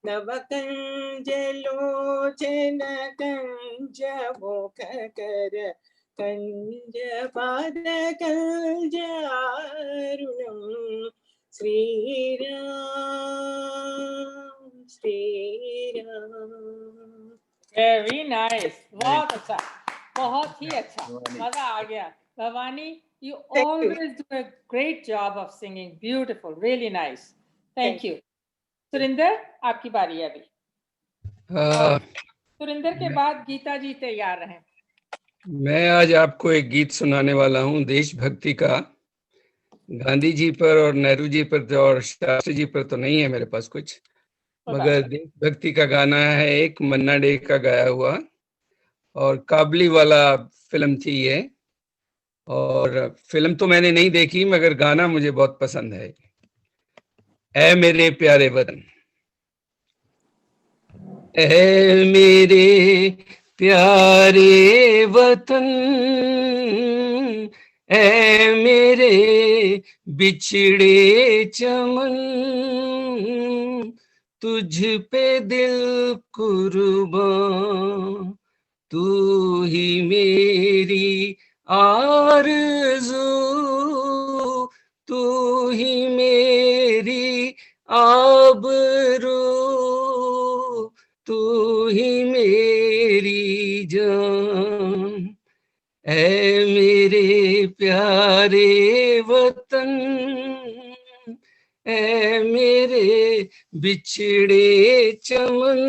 [SPEAKER 16] नवकंज लोचन कंज मुख कर कंज पाद कंज अरुणम् श्रीराम श्रीराम।
[SPEAKER 11] वेरी नाइस, बहुत अच्छा, बहुत ही अच्छा, मजा आ गया। Bhavani, you always do a great job of singing, beautiful, really nice. Thank you. Surinder, आपकी बारी है अभी। सुरिंदर के बाद गीता जी तैयार हैं।
[SPEAKER 5] मैं आज आपको एक गीत सुनाने वाला हूँ देशभक्ति का। गांधी जी पर और नेहरू जी पर और शास्त्री जी पर तो नहीं है मेरे पास कुछ, मगर देशभक्ति का गाना है एक, मन्ना डे का गाया हुआ, और काबली वाला फिल्म थी ये। और फिल्म तो मैंने नहीं देखी मगर गाना मुझे बहुत पसंद है। ऐ मेरे प्यारे वतन, ऐ मेरे प्यारे वतन, ऐ मेरे बिछड़े चमन, तुझ पे दिल कुर्बान, तू ही मेरी आरज़ू, तू ही मेरी आबरू, तू ही मेरी जान। ऐ मेरे प्यारे वतन, ऐ मेरे बिछड़े चमन,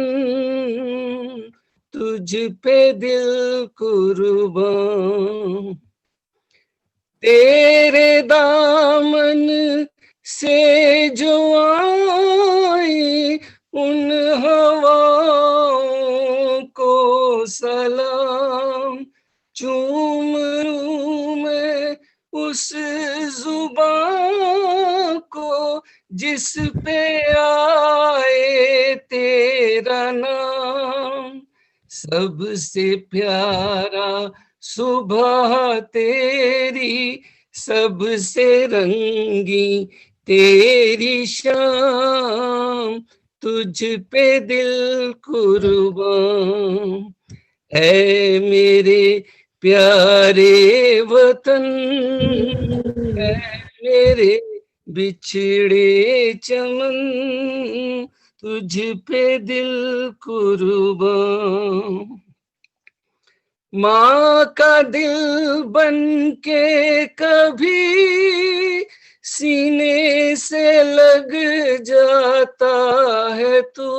[SPEAKER 5] तुझ पे दिल कुर्बान। तेरे दामन से जो आई उन हवाओं को सलाम, चूम लूं मैं उस जुबान को जिस पे आए तेरा नाम। सबसे प्यारा सुबह तेरी, सबसे रंगी तेरी शाम, तुझ पे दिल कुर्बान। ऐ मेरे प्यारे वतन, ऐ मेरे बिछड़े चमन, तुझ पे दिल कुर्बान। माँ का दिल बन के कभी सीने से लग जाता है तू,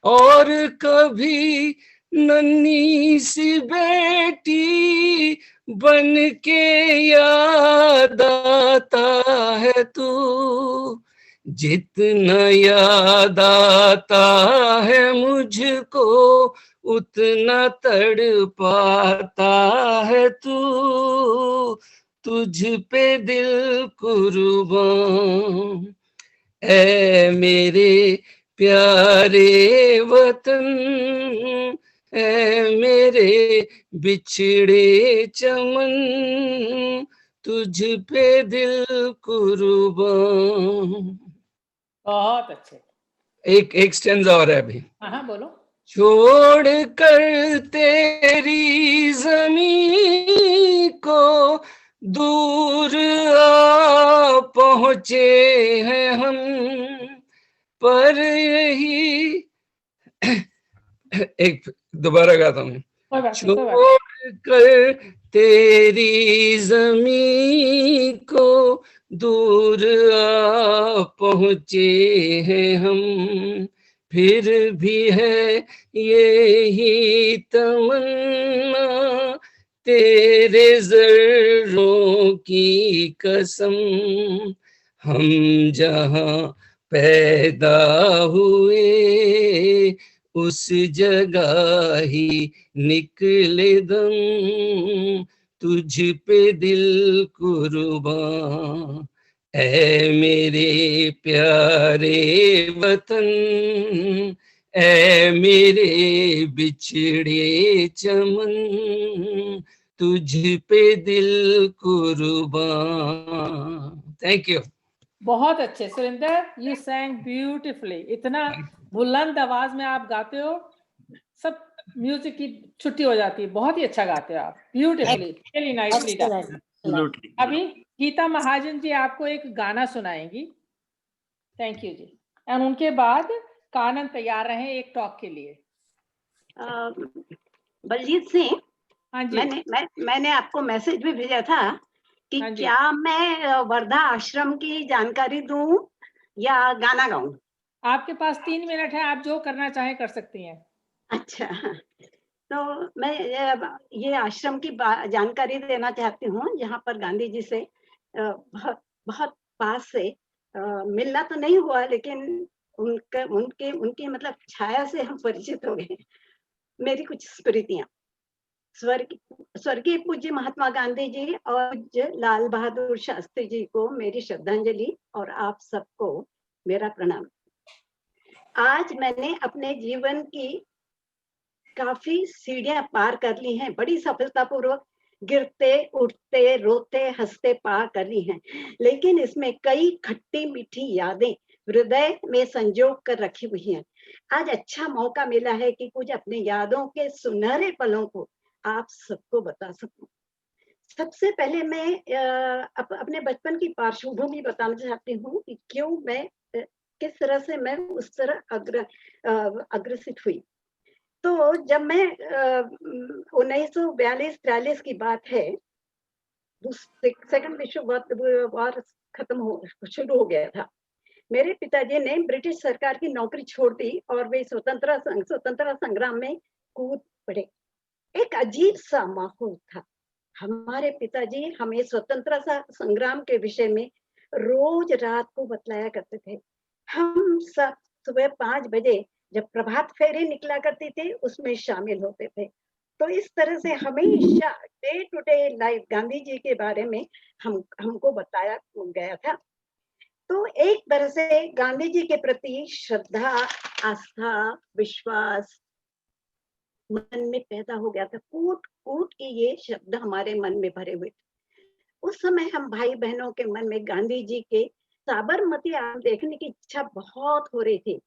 [SPEAKER 5] और कभी नन्ही सी बेटी बन के याद आता है तू। जितना याद आता है मुझको उतना तड़पाता है तू, तुझ पे दिल कुर्बान। ऐ मेरे प्यारे वतन, ऐ मेरे बिछड़े चमन, तुझ पे दिल कुर्बान।
[SPEAKER 11] बहुत अच्छे।
[SPEAKER 5] एक स्टेंजा और है अभी।
[SPEAKER 11] हाँ बोलो।
[SPEAKER 5] छोड़ कर तेरी ज़मीं को दूर आ पहुँचे हैं हम, पर यही एक दोबारा गाता हूँ। छोड़ कर तेरी जमीन को दूर आ पहुँचे हैं हम, फिर भी है यही तमन्ना तेरे ज़र्रों की कसम, हम जहाँ पैदा हुए उस जगह ही निकले दम, तुझ पे दिल कुर्बान ऐ मेरे प्यारे वतन, ऐ मेरे बिछड़े चमन, तुझ पे दिल कुर्बान। Thank you.
[SPEAKER 11] बहुत अच्छे सुरेंद्र, यू सैंग ब्यूटिफुली। इतना बुलंद आवाज में आप गाते हो, सब म्यूजिक की छुट्टी हो जाती है। बहुत ही अच्छा गाते हो आप, ब्यूटिफुली, रियली नाइसली डन। अभी गीता महाजन जी आपको एक गाना सुनाएंगी। थैंक यू जी। एंड उनके बाद कानन तैयार रहे एक टॉक के लिए।
[SPEAKER 4] बलजीत सिंह,
[SPEAKER 11] हाँ जी।
[SPEAKER 4] मैंने आपको मैसेज भी भेजा था कि
[SPEAKER 11] हाँ जी।
[SPEAKER 4] क्या मैं वर्धा आश्रम की जानकारी दूं या गाना गाऊं?
[SPEAKER 11] आपके पास 3 मिनट है, आप जो करना चाहें कर सकती हैं।
[SPEAKER 4] अच्छा, तो मैं ये आश्रम की जानकारी देना चाहती हूँ, जहाँ पर गांधी जी से बहुत बहुत पास से मिलना तो नहीं हुआ, लेकिन उनके मतलब छाया से हम परिचित हो गए। मेरी कुछ स्मृतियां। स्वर्गीय पूज्य महात्मा गांधी जी और पूज्य लाल बहादुर शास्त्री जी को मेरी श्रद्धांजलि और आप सबको मेरा प्रणाम। आज मैंने अपने जीवन की काफी सीढ़ियां पार कर ली हैं, बड़ी सफलतापूर्वक, गिरते उठते रोते हंसते पार कर ली हैं, लेकिन इसमें कई खट्टी मीठी यादें हृदय में संजो कर रखी हुई हैं। आज अच्छा मौका मिला है कि कुछ अपने यादों के सुनहरे पलों को आप सबको बता सकूं। सबसे पहले मैं अपने बचपन की पार्श्वभूमि बताना चाहती हूँ कि क्यों मैं किस तरह से मैं उस तरह अग्रसित हुई। तो जब मैं 1942-43 की बात है, सेकंड विश्व वार शुरू हो गया था। मेरे पिताजी ने ब्रिटिश सरकार की नौकरी छोड़ दी और वे स्वतंत्रता संग्राम में कूद पड़े। एक अजीब सा माहौल था। हमारे पिताजी हमें स्वतंत्रता संग्राम के विषय में रोज रात को बतलाया करते थे। हम सब सुबह 5 बजे जब प्रभात फेरी निकला करती थी, उसमें शामिल होते थे। तो इस तरह से हमेशा day to day life Gandhi ji के बारे में हमको बताया गया था। तो एक तरह से गांधी जी के प्रति श्रद्धा, आस्था, विश्वास मन में पैदा हो गया था। कूट कूट के ये शब्द हमारे मन में भरे हुए थे। उस समय हम भाई बहनों के मन में गांधी जी के साबरमती आश्रम देखने की इच्छा बहुत हो रही थी,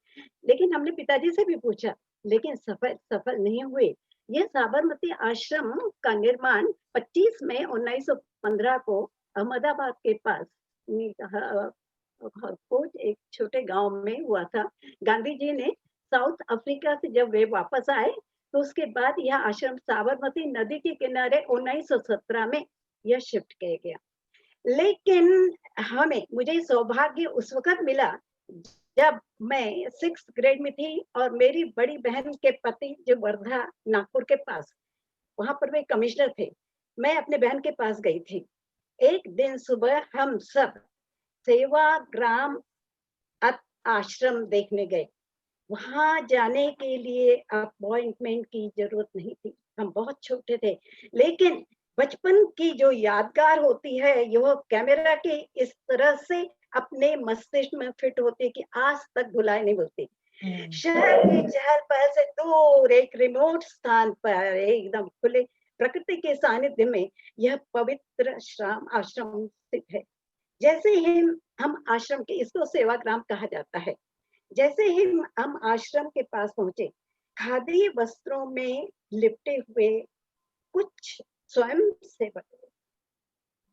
[SPEAKER 4] लेकिन हमने पिताजी से भी पूछा, लेकिन सफल नहीं हुए। यह साबरमती आश्रम का निर्माण 25 मई 1915 को अहमदाबाद के पास एक छोटे गांव में हुआ था। गांधी जी ने साउथ अफ्रीका से जब वे वापस आए, तो उसके बाद यह आश्रम साबरमती नदी के किनारे 1917 में यह शिफ्ट किया गया। लेकिन मुझे सौभाग्य उस वक्त मिला जब मैं 6th ग्रेड में थी और मेरी बड़ी बहन के पति जो वर्धा नागपुर के पास, वहां पर वे कमिश्नर थे, मैं अपने बहन के पास गई थी। एक दिन सुबह हम सब सेवाग्राम आश्रम देखने गए। वहां जाने के लिए अपॉइंटमेंट की जरूरत नहीं थी, हम बहुत छोटे थे, लेकिन बचपन की जो यादगार होती है यह कैमरा के इस तरह से अपने मस्तिष्क में फिट होती है कि आज तक भुलाए नहीं भूलती। शहर की चहल पहल से दूर एक रिमोट स्थान पर एकदम खुले प्रकृति के सानिध्य में यह पवित्र आश्रम स्थित है। जैसे ही हम आश्रम के, इसको सेवाग्राम कहा जाता है, जैसे ही हम आश्रम के पास पहुंचे, खादी वस्त्रों में लिपटे हुए कुछ स्वयं सेवक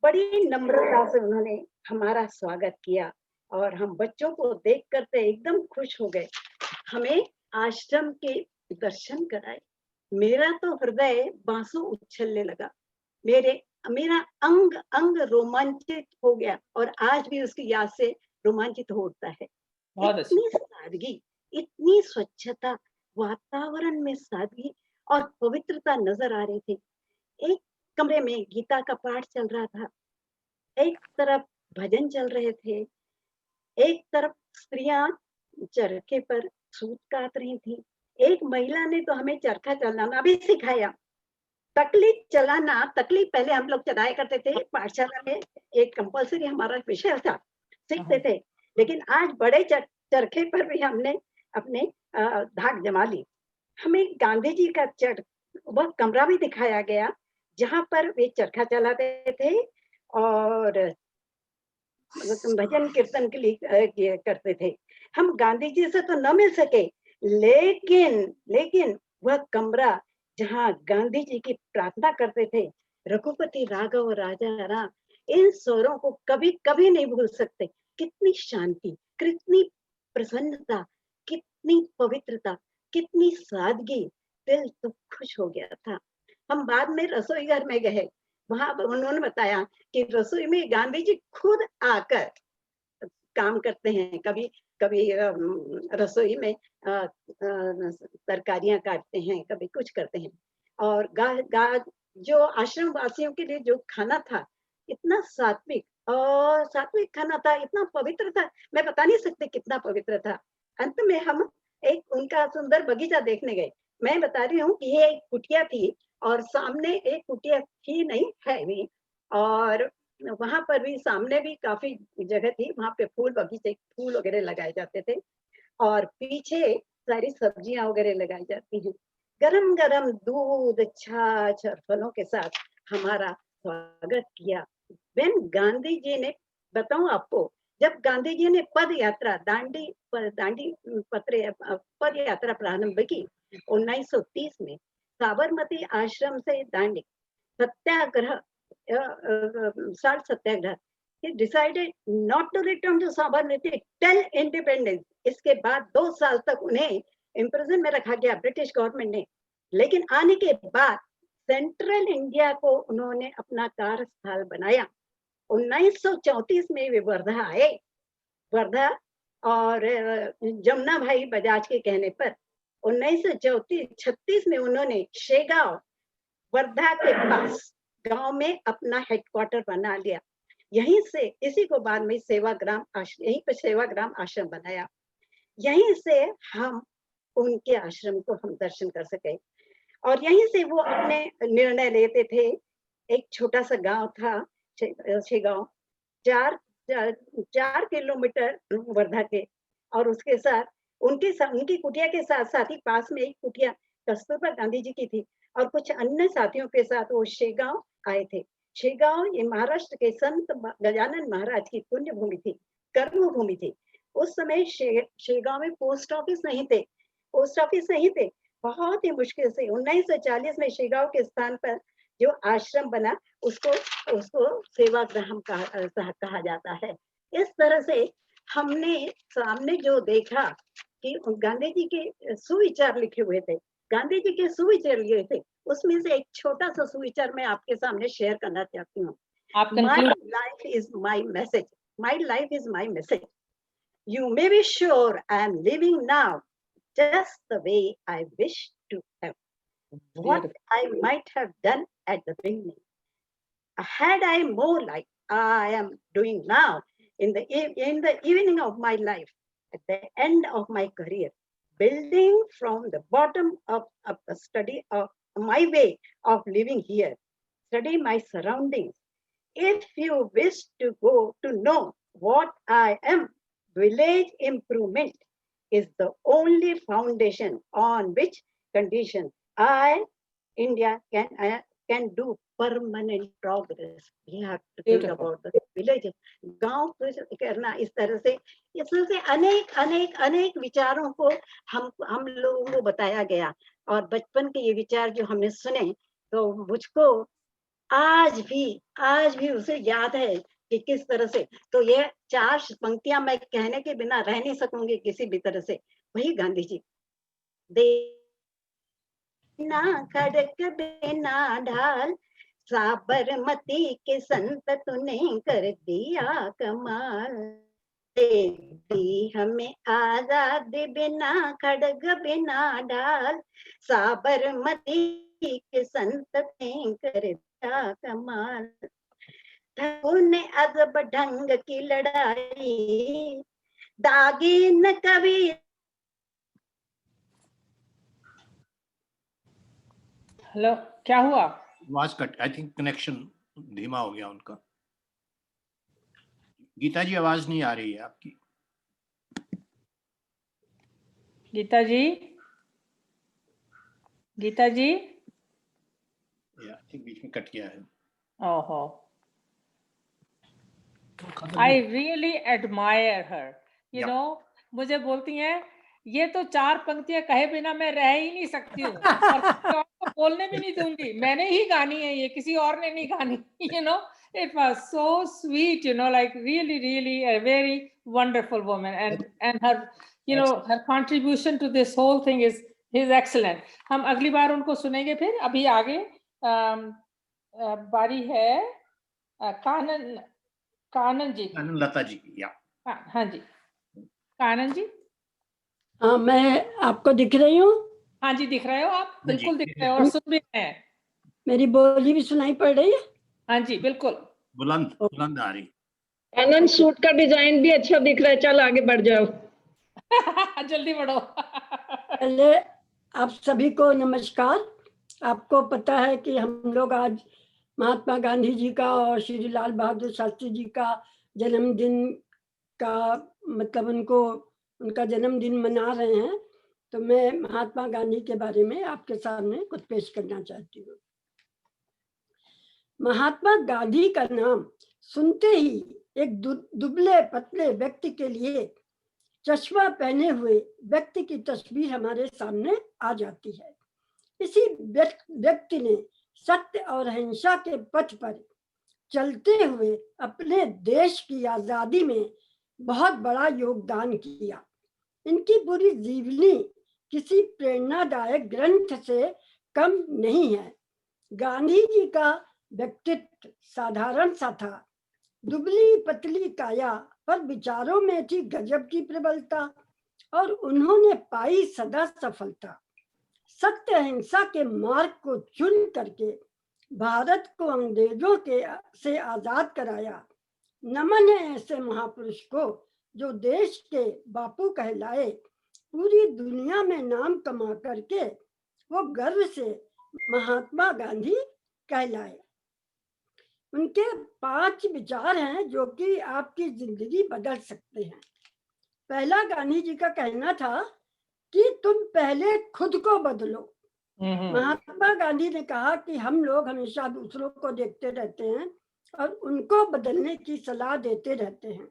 [SPEAKER 4] बड़ी नम्रता से उन्होंने हमारा स्वागत किया और हम बच्चों को देख करते एकदम खुश हो गए। हमें आश्रम के दर्शन कराए। मेरा तो हृदय बांसुर उछलने लगा। मेरा अंग अंग रोमांचित हो गया और आज भी उसकी याद से रोमांचित होता है। इतनी सादगी, इतनी स्वच्छता, वातावरण में सादगी और पवित्रता नजर आ रही थी। एक कमरे में गीता का पाठ चल रहा था, एक तरफ भजन चल रहे थे, एक तरफ स्त्रियां चरखे पर सूत काट रही थी। एक महिला ने तो हमें चरखा चलाना भी सिखाया। तकली चलाना, तकली पहले हम लोग चलाया करते थे पाठशाला में, एक कंपलसरी हमारा विषय था, सीखते थे। लेकिन आज बड़े चरखे पर भी हमने अपने धाक जमा ली। हमें गांधी जी का वह कमरा भी दिखाया गया जहां पर वे चरखा चलाते थे और भजन कीर्तन के लिए करते थे। हम गांधी जी से तो न मिल सके, लेकिन वह कमरा जहाँ गांधी जी की प्रार्थना करते थे, रघुपति राघव राजा राम, इन स्वरों को कभी कभी नहीं भूल सकते। कितनी शांति, कितनी प्रसन्नता, कितनी पवित्रता, कितनी सादगी, दिल तो खुश हो गया था। हम बाद में रसोई घर में गए, वहां उन्होंने बताया कि रसोई में गांधी जी खुद आकर काम करते हैं। कभी कभी रसोई में तरकारियां काटते हैं, कभी कुछ करते हैं। और जो आश्रम वासियों के लिए जो खाना था, इतना सात्विक और सात्विक खाना था, इतना पवित्र था, मैं बता नहीं सकती कितना पवित्र था। अंत में हम एक उनका सुंदर बगीचा देखने गए। मैं बता रही हूँ कि ये एक कुटिया थी और सामने एक कुटिया थी, नहीं है भी, और वहां पर भी सामने भी काफी जगह थी, वहां पे फूल बगीचे, फूल वगैरह लगाए जाते थे और पीछे सारी सब्जियां वगैरह लगाई जाती हैं। गरम गरम दूध, छाछ और फलों के साथ हमारा स्वागत किया। गांधी जी ने, बताऊं आपको, जब गांधी जी ने पद यात्रा पद यात्रा प्रारंभ की 1930 में साबरमती आश्रम से दांडी सत्याग्रह, salt Satyagraha, he decided not to return to Sabarmati till independence. इसके बाद 2 साल तक उन्हें इम्प्रिजन में रखा गया ब्रिटिश गवर्नमेंट ने। लेकिन आने के बाद सेंट्रल इंडिया को उन्होंने अपना कार्यस्थल बनाया। 1934 में वे वर्धा आए। वर्धा और जमुना भाई बजाज के कहने पर 1936 में उन्होंने शेगांव, वर्धा के पास गांव में अपना हेडक्वार्टर बना लिया। यहीं से, इसी को बाद में सेवाग्राम आश्रम, यहीं पर सेवाग्राम आश्रम बनाया। यहीं से हम उनके आश्रम को हम दर्शन कर सके और यहीं से वो अपने निर्णय लेते थे। एक छोटा सा गांव था शेगांव, 4 किलोमीटर वर्धा के, और उसके साथ उनकी कुटिया के साथ साथ ही पास में एक कुटिया कस्तूरबा गांधी जी की थी और कुछ अन्य साथियों के साथ वो शेगांव आए थे। शेगांव ये महाराष्ट्र के संत गजानन महाराज की पुण्य भूमि थी, कर्म भूमि थी। उस समय शेगांव में पोस्ट ऑफिस नहीं थे, बहुत ही मुश्किल से 1940 में शेगांव के स्थान पर जो आश्रम बना उसको सेवाग्राम कहा जाता है। इस तरह से हमने सामने जो देखा कि गांधी जी के सुविचार लिखे हुए थे, गांधी जी के सुविचार लिए थे, उसमें से एक छोटा सा सुविचार मैं आपके सामने शेयर करना चाहती हूँ। My life is my message. My life is my message. You may be sure I am living now just the way I wish to have. What I might have done at the beginning, had I more like I am doing now in the evening of my life, at the end of my career, building from the bottom of a study of my way of living here, study my surroundings. If you wish to go to know what I am, village improvement is the only foundation on which condition India can do permanent progress. We have to think about the village. गांव करना इस तरह से, इससे अनेक विचारों को हम लोगों को बताया गया और बचपन के ये विचार जो हमने सुने तो मुझको आज भी उसे याद है कि किस तरह से, तो ये 4 पंक्तियां मैं कहने के बिना रह नहीं सकूंगी किसी भी तरह से। वही गांधी जी, देना खड़क बिना ढाल, साबरमती के संत तूने कर दिया कमाल, दे दी हमें आजादी बिना खड़ग बिना ढाल, साबरमती के संत ने कर दिया कमाल, तूने अजब ढंग की लड़ाई, दागी न कभी।
[SPEAKER 11] हेलो, क्या हुआ?
[SPEAKER 2] आवाज कट, आई थिंक कनेक्शन धीमा हो गया उनका। गीता जी आवाज नहीं आ रही है आपकी।
[SPEAKER 11] गीता जी, गीता जी,
[SPEAKER 2] आई थिंक बीच में कट गया है।
[SPEAKER 11] ओहो, I really admire her, you know, मुझे बोलती हैं ये तो 4 पंक्तियां कहे बिना मैं रह ही नहीं सकती हूँ, और किसी और को बोलने भी नहीं दूंगी, मैंने ही गानी है ये, किसी और ने नहीं गानी, you know. It was so sweet, you know, like really a very wonderful woman, and her, you know, her contribution to this whole thing is excellent. हम अगली बार उनको सुनेंगे। फिर अभी आगे बारी है कानन जी,
[SPEAKER 2] कानन लता जी की।
[SPEAKER 11] हाँ जी, कानन जी।
[SPEAKER 18] हाँ, मैं आपको दिख रही हूँ?
[SPEAKER 11] हाँ जी, दिख रहे हो आप, बिल्कुल दिख रहे हो, और सुन भी रहे हैं।
[SPEAKER 18] मेरी बोली भी सुनाई पड़ रही है?
[SPEAKER 11] हाँ जी, बिल्कुल
[SPEAKER 2] बुलंद आ रही।
[SPEAKER 3] कानन सूट का डिजाइन भी अच्छा दिख रहा है, चल आगे बढ़ जाओ।
[SPEAKER 11] जल्दी बढ़ो।
[SPEAKER 18] पहले आप सभी को नमस्कार। आपको पता है कि हम लोग आज महात्मा गांधी जी का और श्री लाल बहादुर शास्त्री जी का जन्मदिन का मतलब उनका जन्मदिन मना रहे हैं, तो मैं महात्मा गांधी के बारे में आपके सामने कुछ पेश करना चाहती हूँ। महात्मा गांधी का नाम सुनते ही एक दुबले पतले व्यक्ति के लिए चश्मा पहने हुए व्यक्ति की तस्वीर हमारे सामने आ जाती है। इसी व्यक्ति ने सत्य और अहिंसा के पथ पर चलते हुए अपने देश की आजादी में बहुत बड़ा योगदान किया। इनकी पूरी जीवनी किसी प्रेरणादायक ग्रंथ से कम नहीं है। गांधी जी का व्यक्तित्व साधारण सा था। दुबली पतली काया पर विचारों में थी गजब की प्रबलता, और उन्होंने पाई सदा सफलता। सत्य अहिंसा के मार्ग को चुन करके भारत को अंग्रेजों से आजाद कराया। नमन है ऐसे महापुरुष को जो देश के बापू कहलाए। पूरी दुनिया में नाम कमा करके वो गर्व से महात्मा गांधी कहलाए। उनके 5 विचार हैं जो कि आपकी जिंदगी बदल सकते हैं। पहला, गांधी जी का कहना था कि तुम पहले खुद को बदलो। महात्मा गांधी ने कहा कि हम लोग हमेशा दूसरों को देखते रहते हैं और उनको बदलने की सलाह देते रहते हैं,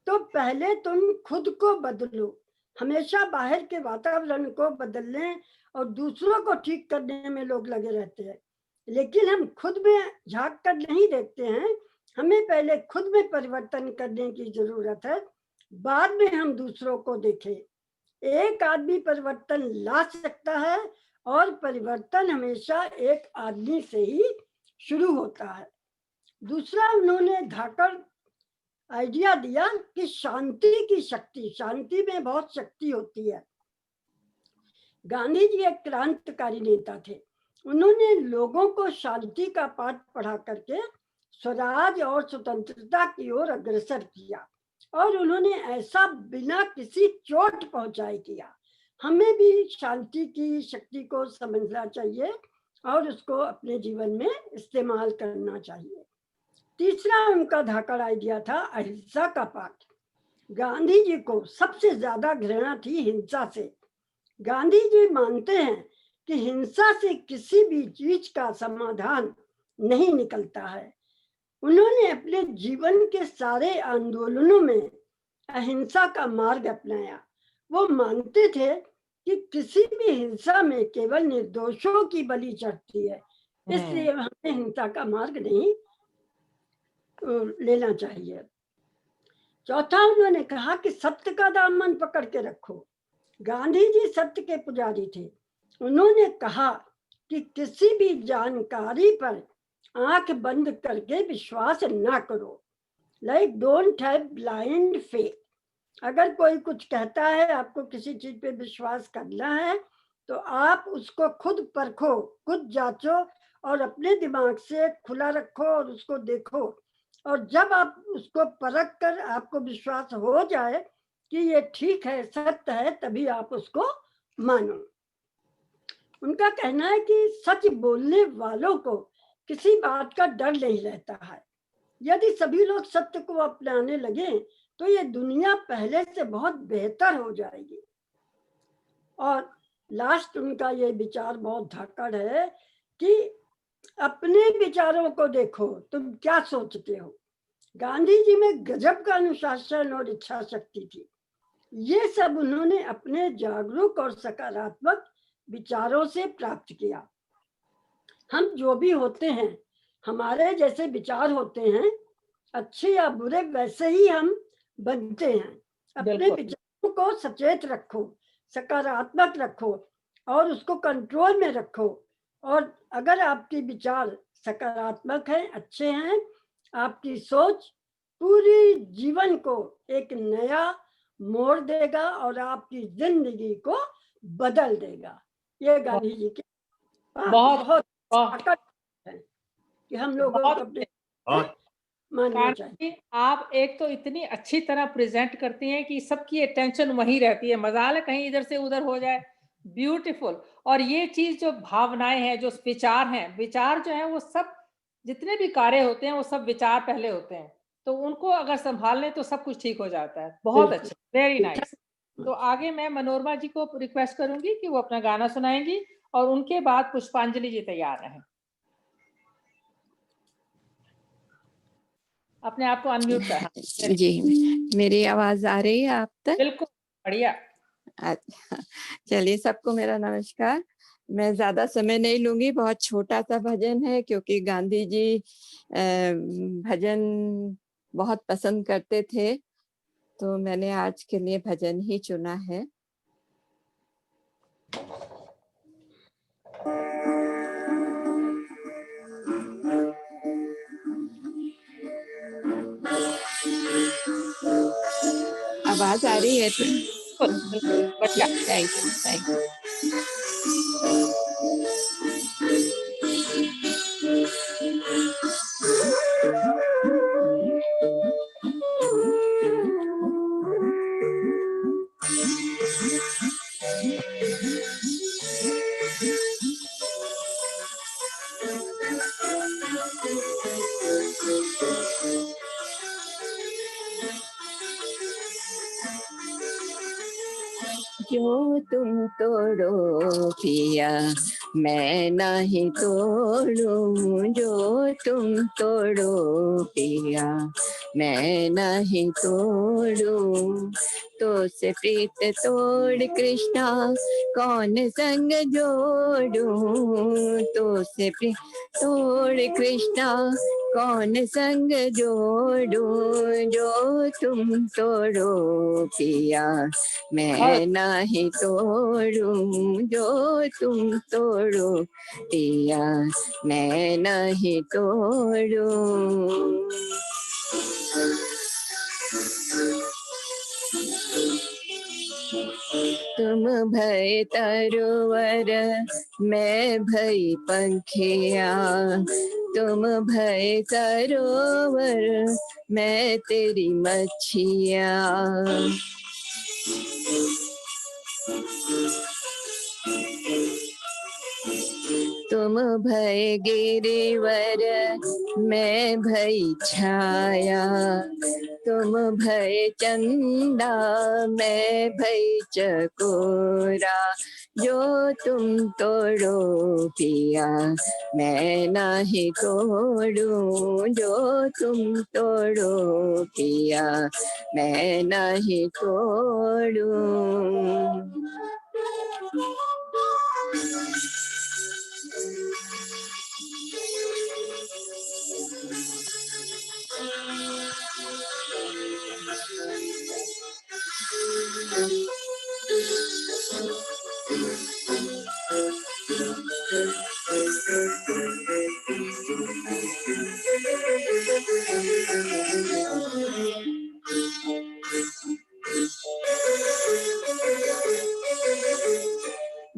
[SPEAKER 18] तो पहले तुम खुद को बदलो। हमेशा बाहर के वातावरण को बदलने और दूसरों को ठीक करने में लोग लगे रहते हैं, लेकिन हम खुद में झांक कर नहीं देखते हैं। हमें पहले खुद में परिवर्तन करने की जरूरत है, बाद में हम दूसरों को देखें। एक आदमी परिवर्तन ला सकता है और परिवर्तन हमेशा एक आदमी से ही शुरू होता है। दूसरा, उन्होंने धाकड़ आइडिया दिया कि शांति की शक्ति, शांति में बहुत शक्ति होती है। गांधी जी एक क्रांतिकारी नेता थे। उन्होंने लोगों को शांति का पाठ पढ़ा करके स्वराज और स्वतंत्रता की ओर अग्रसर किया, और उन्होंने ऐसा बिना किसी चोट पहुंचाए किया। हमें भी शांति की शक्ति को समझना चाहिए और उसको अपने जीवन में इस्तेमाल करना चाहिए। तीसरा, उनका धाकड़ आइडिया था अहिंसा का पाठ। गांधी जी को सबसे ज्यादा घृणा थी हिंसा से। गांधी जी मानते हैं कि हिंसा से किसी भी चीज का समाधान नहीं निकलता है। उन्होंने अपने जीवन के सारे आंदोलनों में अहिंसा का मार्ग अपनाया। वो मानते थे कि किसी भी हिंसा में केवल निर्दोषों की बलि चढ़ती है, इसलिए हमें हिंसा का मार्ग नहीं लेना चाहिए। चौथा उन्होंने कहा कि सत्य का दामन पकड़ के रखो। गांधी जी सत्य के पुजारी थे। उन्होंने कहा कि किसी भी जानकारी पर आंख बंद करके विश्वास ना करो। Like don't have blind faith. अगर कोई कुछ कहता है, आपको किसी चीज पे विश्वास करना है, तो आप उसको खुद परखो, खुद जांचो और अपने दिमाग से खुला रखो और उसको देखो। और जब आप उसको परख कर आपको विश्वास हो जाए कि ये ठीक है, सत्य है, तभी आप उसको मानो। उनका कहना है कि सच बोलने वालों को किसी बात का डर नहीं रहता है। यदि सभी लोग सत्य को अपनाने लगे तो ये दुनिया पहले से बहुत बेहतर हो जाएगी। और लास्ट उनका ये विचार बहुत धाकड़ है कि अपने विचारों को देखो, तुम क्या सोचते हो। गांधी जी में गजब का अनुशासन और इच्छा शक्ति थी। ये सब उन्होंने अपने जागरूक और सकारात्मक विचारों से प्राप्त किया। हम जो भी होते हैं, हमारे जैसे विचार होते हैं, अच्छे या बुरे, वैसे ही हम बनते हैं। अपने विचारों को सचेत रखो, सकारात्मक रखो और उसको कंट्रोल में रखो। और अगर आपके विचार सकारात्मक हैं, अच्छे हैं, आपकी सोच पूरी जीवन को एक नया मोड़ देगा और आपकी जिंदगी को बदल देगा। ये गांधी जी के बहुत है कि हम लोगों को अपने मानना चाहिए।
[SPEAKER 11] आप एक तो इतनी अच्छी तरह प्रेजेंट करती हैं कि सबकी अटेंशन वहीं रहती है, मजाल है कहीं इधर से उधर हो जाए। ब्यूटीफुल। और ये चीज जो भावनाएं हैं, जो विचार हैं, विचार जो है वो सब, जितने भी कार्य होते हैं वो सब विचार पहले होते हैं, तो उनको अगर संभाल लें तो सब कुछ ठीक हो जाता है। बहुत अच्छा, वेरी नाइस। तो आगे मैं मनोरमा जी को रिक्वेस्ट करूंगी कि वो अपना गाना सुनाएंगी और उनके बाद पुष्पांजलि जी तैयार रहें। अपने आप को अनम्यूट कर।
[SPEAKER 19] जी, मेरी आवाज आ रही है आप तक?
[SPEAKER 11] बिल्कुल बढ़िया।
[SPEAKER 19] चलिए, सबको मेरा नमस्कार। मैं ज्यादा समय नहीं लूंगी, बहुत छोटा सा भजन है क्योंकि गांधी जी भजन बहुत पसंद करते थे, तो मैंने आज के लिए भजन ही चुना है। आवाज आ रही है तो थैंक यू। जो तुम तोड़ो पिया मैं नहीं तोड़ूं, जो तुम तोड़ो पिया मैं नहीं तोड़ूं। तो से प्रीत तोड़ कृष्णा कौन संग जोड़ूं, तो से प्रीत तोड़ कृष्णा कौन संग जोड़ूं। जो तुम तोड़ो पिया मैं नहीं तोड़ूं, जो तुम तोड़ो पिया मैं नहीं तोड़ूं। तुम भय तरोवर मैं भई पंखिया, तुम भय सरोवर मैं तेरी मच्छिया। तुम भय गिरिवर मैं भई छाया, तुम भय चंदा मैं भई चकोरा। जो तुम तोड़ो पिया मैं नहीं तोड़ूं, जो तुम तोड़ो पिया मैं नहीं तोड़ूं।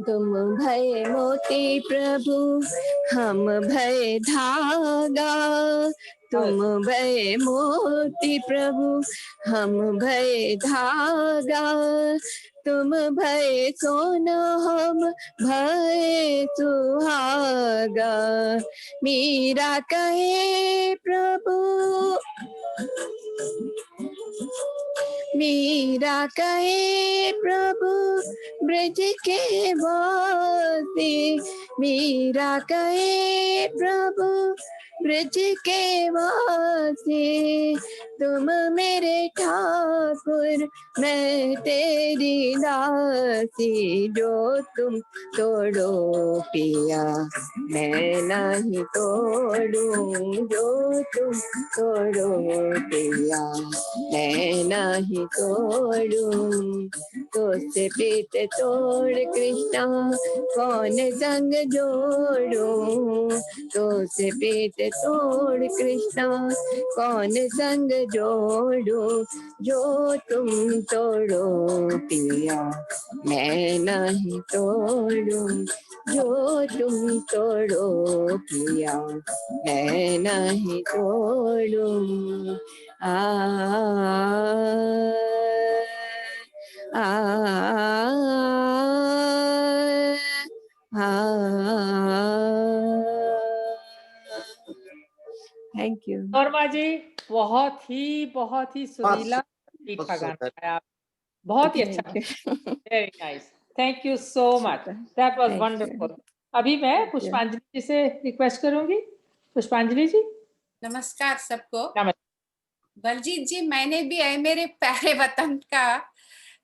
[SPEAKER 19] तुम भये मोती प्रभु हम भये धागा, तुम भये मोती प्रभु हम भये धागा, तुम भये सोना हम भये सुहागा। मीरा कहे प्रभु, मीरा कहे प्रभु ब्रज के वासी, मीरा कहे प्रभु ब्रज के वासी, तुम मेरे ठाकुर मैं तेरी दासी, जो तुम तोड़ो पिया मैं नहीं तोड़ूं, जो तुम तोड़ो पिया मैं नहीं तोड़ूं। तो से प्रीत तोड़ कृष्णा कौन संग जोड़ूं, तो से प्रीत तोड़ कृष्णा कौन संग जोड़ूं, जो तुम तोड़ो पिया मैं नहीं तोड़ूं, जो तुम तोड़ो पिया मैं नहीं तोड़ूं। आ थैंक यू।
[SPEAKER 11] नॉर्मा जी बहुत ही सुरीला मीठा गाना है, आप बहुत ही अच्छा, very nice, thank you so much, that was wonderful. अभी मैं पुष्पांजलि जी से रिक्वेस्ट करूंगी। पुष्पांजलि जी।
[SPEAKER 20] नमस्कार सबको।
[SPEAKER 11] नमस्कार
[SPEAKER 20] बलजीत जी, मैंने भी ऐ मेरे प्यारे वतन का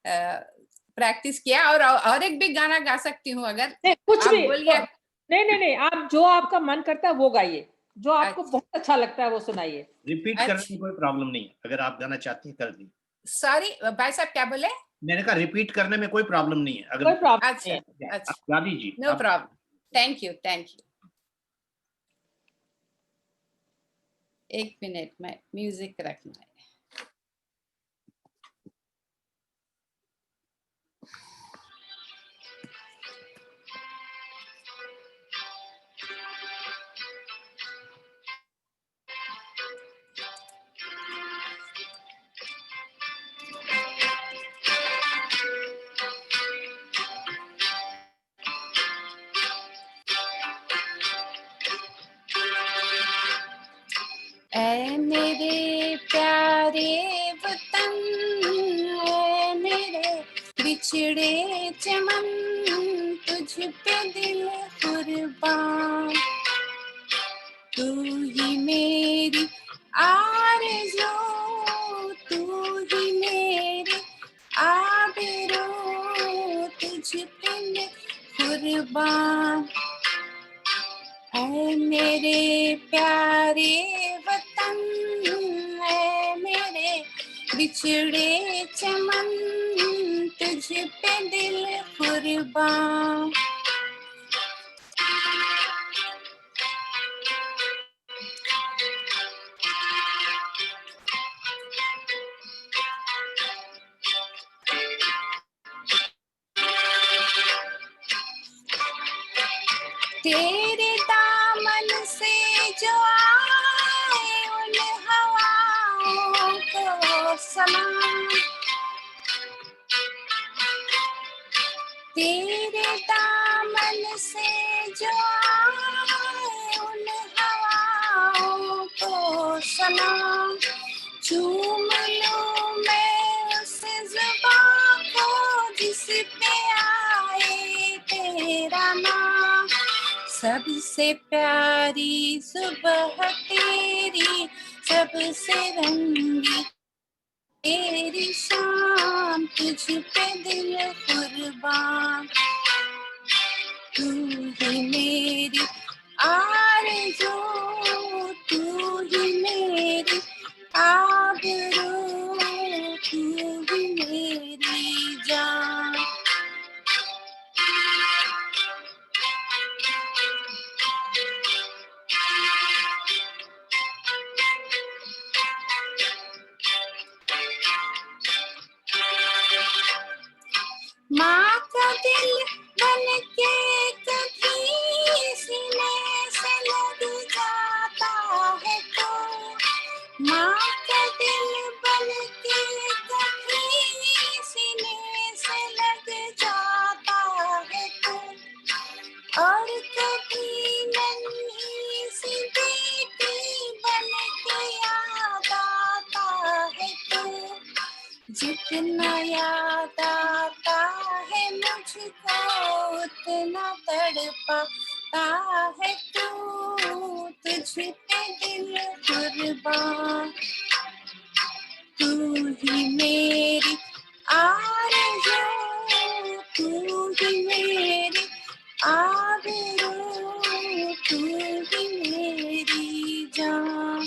[SPEAKER 20] प्रैक्टिस किया और एक भी गाना गा सकती हूँ अगर
[SPEAKER 11] कुछ
[SPEAKER 20] आप
[SPEAKER 11] भी
[SPEAKER 20] बोलिए।
[SPEAKER 11] नहीं, आप जो आपका मन करता है वो गाइए, जो आपको बहुत अच्छा लगता है वो सुनाइए।
[SPEAKER 2] रिपीट करने में कोई प्रॉब्लम नहीं है, अगर आप गाना चाहती हैं कर दी।
[SPEAKER 20] सॉरी भाई साहब, क्या बोले?
[SPEAKER 2] मैंने कहा रिपीट करने में कोई प्रॉब्लम नहीं है, अगर
[SPEAKER 11] कोई प्रॉब्लम
[SPEAKER 20] नहीं है। अच्छा,
[SPEAKER 2] गा दीजिए।
[SPEAKER 20] No problem, thank you thank you. एक मिनट में म्यूजिक रखना है। ऐ मेरे प्यारे वतन, ऐ मेरे बिछड़े चमन, तुझ पे दिल कुर्बान, तू ही मेरी आरज़ू, तू ही मेरी आबरू, तुझ पे मैं कुर्बान। ऐ मेरे प्यारे वतन, ऐ मेरे बिछड़े चमन, तुझ पे दिल कुर्बान। तेरे दामन से जो आए उन हवाओं को सलाम, तेरे दामन से जो आए उन हवाओं को सलाम, चूम लूं मैं उस ज़ुबान को जिस पे आए तेरा नाम, सबसे प्यारी सुबह तेरी, सबसे रंगी तेरी शाम, तुझ पे दिल कुर्बान, तू ही मेरी आरज़ू, तू ही मेरी आबरू, तू ही मेरी जान। माँ का दिल बन के कभी सीने से लग जाता है तो, माँ का दिल बन के कभी सीने से लग जाता है तो, और कभी नन्ही सी बेटी बन के याद आता है तो, जितना याद आता है मुझको उतना तड़पाता है तू, तुझ पे दिल कुर्बान, तू ही मेरी आरज़ू, तू ही मेरी आबरू, तू ही मेरी जान।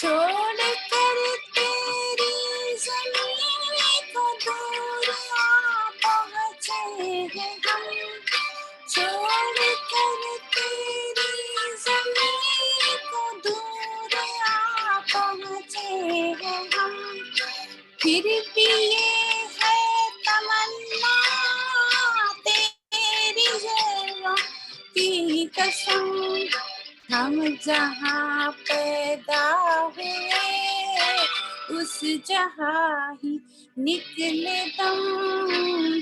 [SPEAKER 20] छोड़ कर तेरी ज़मीन को दूर आ पहुँचे हैं हम, छोड़ कर तेरी ज़मीन को दूर आ पहुँचे हैं हम, फिर भी ये है तमन्ना तेरी ज़रों की कसम, हम जहाँ पैदा हुए उस जहाँ ही निकले दम,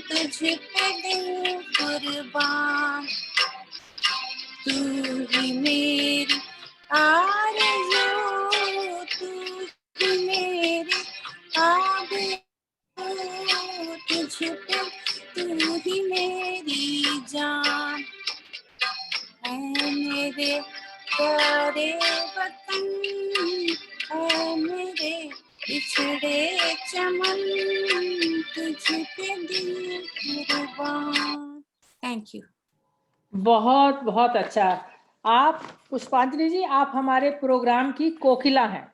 [SPEAKER 20] तुझ पे दिल कुर्बान, तू ही मेरी आरज़ू, तू ही मेरी आबरू, तुझ पे तू ही मेरी जान। ऐ मेरे प्यारे वतन, ऐ मेरे बिछड़े चमन, तुझ पे दिल कुर्बान। Thank you.
[SPEAKER 11] बहुत बहुत अच्छा। आप पुष्पांजलि जी, आप हमारे प्रोग्राम की कोकिला हैं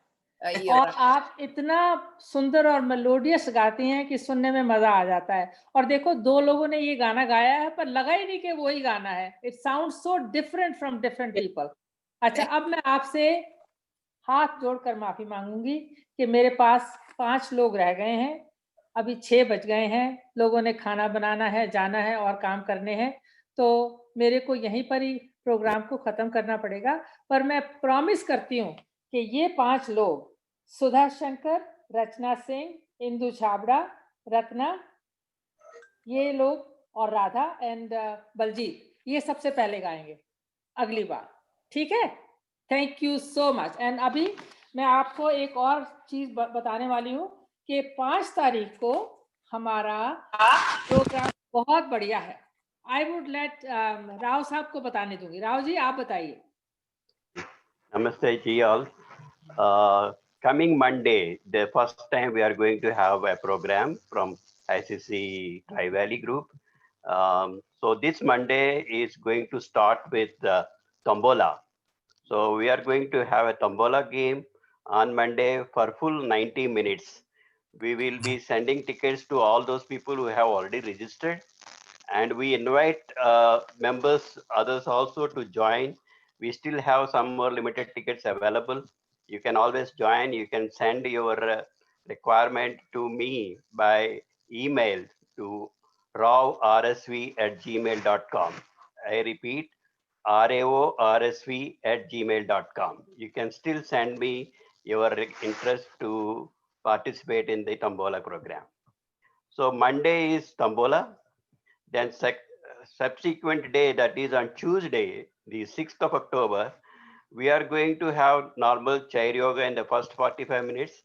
[SPEAKER 11] और आप इतना सुंदर और मेलोडियस गाती हैं कि सुनने में मजा आ जाता है। और देखो, दो लोगों ने ये गाना गाया है पर लगा ही नहीं कि वही गाना है। It sounds so different from different people. अच्छा, अब मैं आपसे हाथ जोड़कर माफी मांगूंगी कि मेरे पास 5 लोग रह गए हैं, अभी 6 बज गए हैं, लोगों ने खाना बनाना है, जाना है और काम करने हैं, तो मेरे को यहीं पर ही प्रोग्राम को खत्म करना पड़ेगा। पर मैं प्रॉमिस करती हूँ कि ये 5 लोग, सुधा शंकर, रचना सिंह, इंदु छाबड़ा, रत्ना, ये लोग और राधा एंड बलजीत, ये सबसे पहले गाएंगे अगली बार, ठीक है? Thank you so much. And अभी मैं आपको एक और चीज बताने वाली हूँ कि 5 तारीख को हमारा प्रोग्राम बहुत बढ़िया है। आई वुड लेट राव साहब को बताने दूंगी। राव जी, आप बताइए।
[SPEAKER 9] Namaste to you all. Coming Monday, the first time we are going to have a program from ICC Tri-Valley Group. So this Monday is going to start with Tombola. So we are going to have a Tombola game on Monday for full 90 minutes. We will be sending tickets to all those people who have already registered. And we invite members, others also to join. We still have some more limited tickets available. You can always join. You can send your requirement to me by email to raorsv@gmail.com. I repeat, raorsv@gmail.com. You can still send me your interest to participate in the Tombola program. So Monday is Tombola. Then subsequent day, that is on Tuesday, the 6th of October, we are going to have normal chair yoga in the first 45 minutes.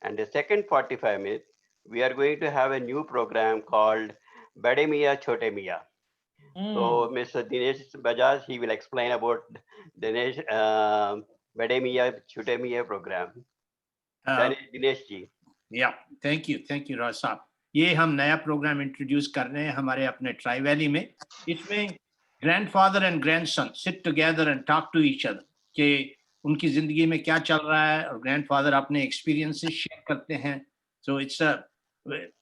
[SPEAKER 9] And the second 45 minutes, we are going to have a new program called Bade Miya Chote Miya. So Mr. Dinesh Bajaj, he will explain about Dinesh Bade Miya Chote Miya program. Dinesh ji.
[SPEAKER 2] Yeah, thank you, Raj साहब। ये हम नया प्रोग्राम इंट्रोड्यूस कर रहे हैं हमारे अपने ट्राई वैली में। इसमें grandfather and grandson sit together and talk to each other कि उनकी जिंदगी में क्या चल रहा है, और ग्रैंडफादर अपने एक्सपीरियंसेस शेयर करते हैं। So it's a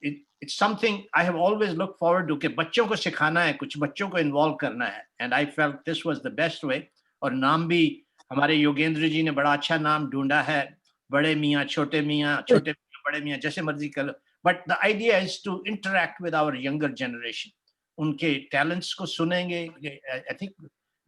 [SPEAKER 2] it's something I have always looked forward to कि बच्चों को सिखाना है, कुछ बच्चों को involve करना है, and I felt this was the best way. और नाम भी हमारे योगेंद्र जी ने बड़ा अच्छा नाम ढूंढा है, बड़े मियाँ छोटे मियाँ, छोटे मियाँ बड़े मियाँ, जैसे मर्जी कर लो. But the idea is to interact with our younger generation. उनके talents को सुनेंगे. I think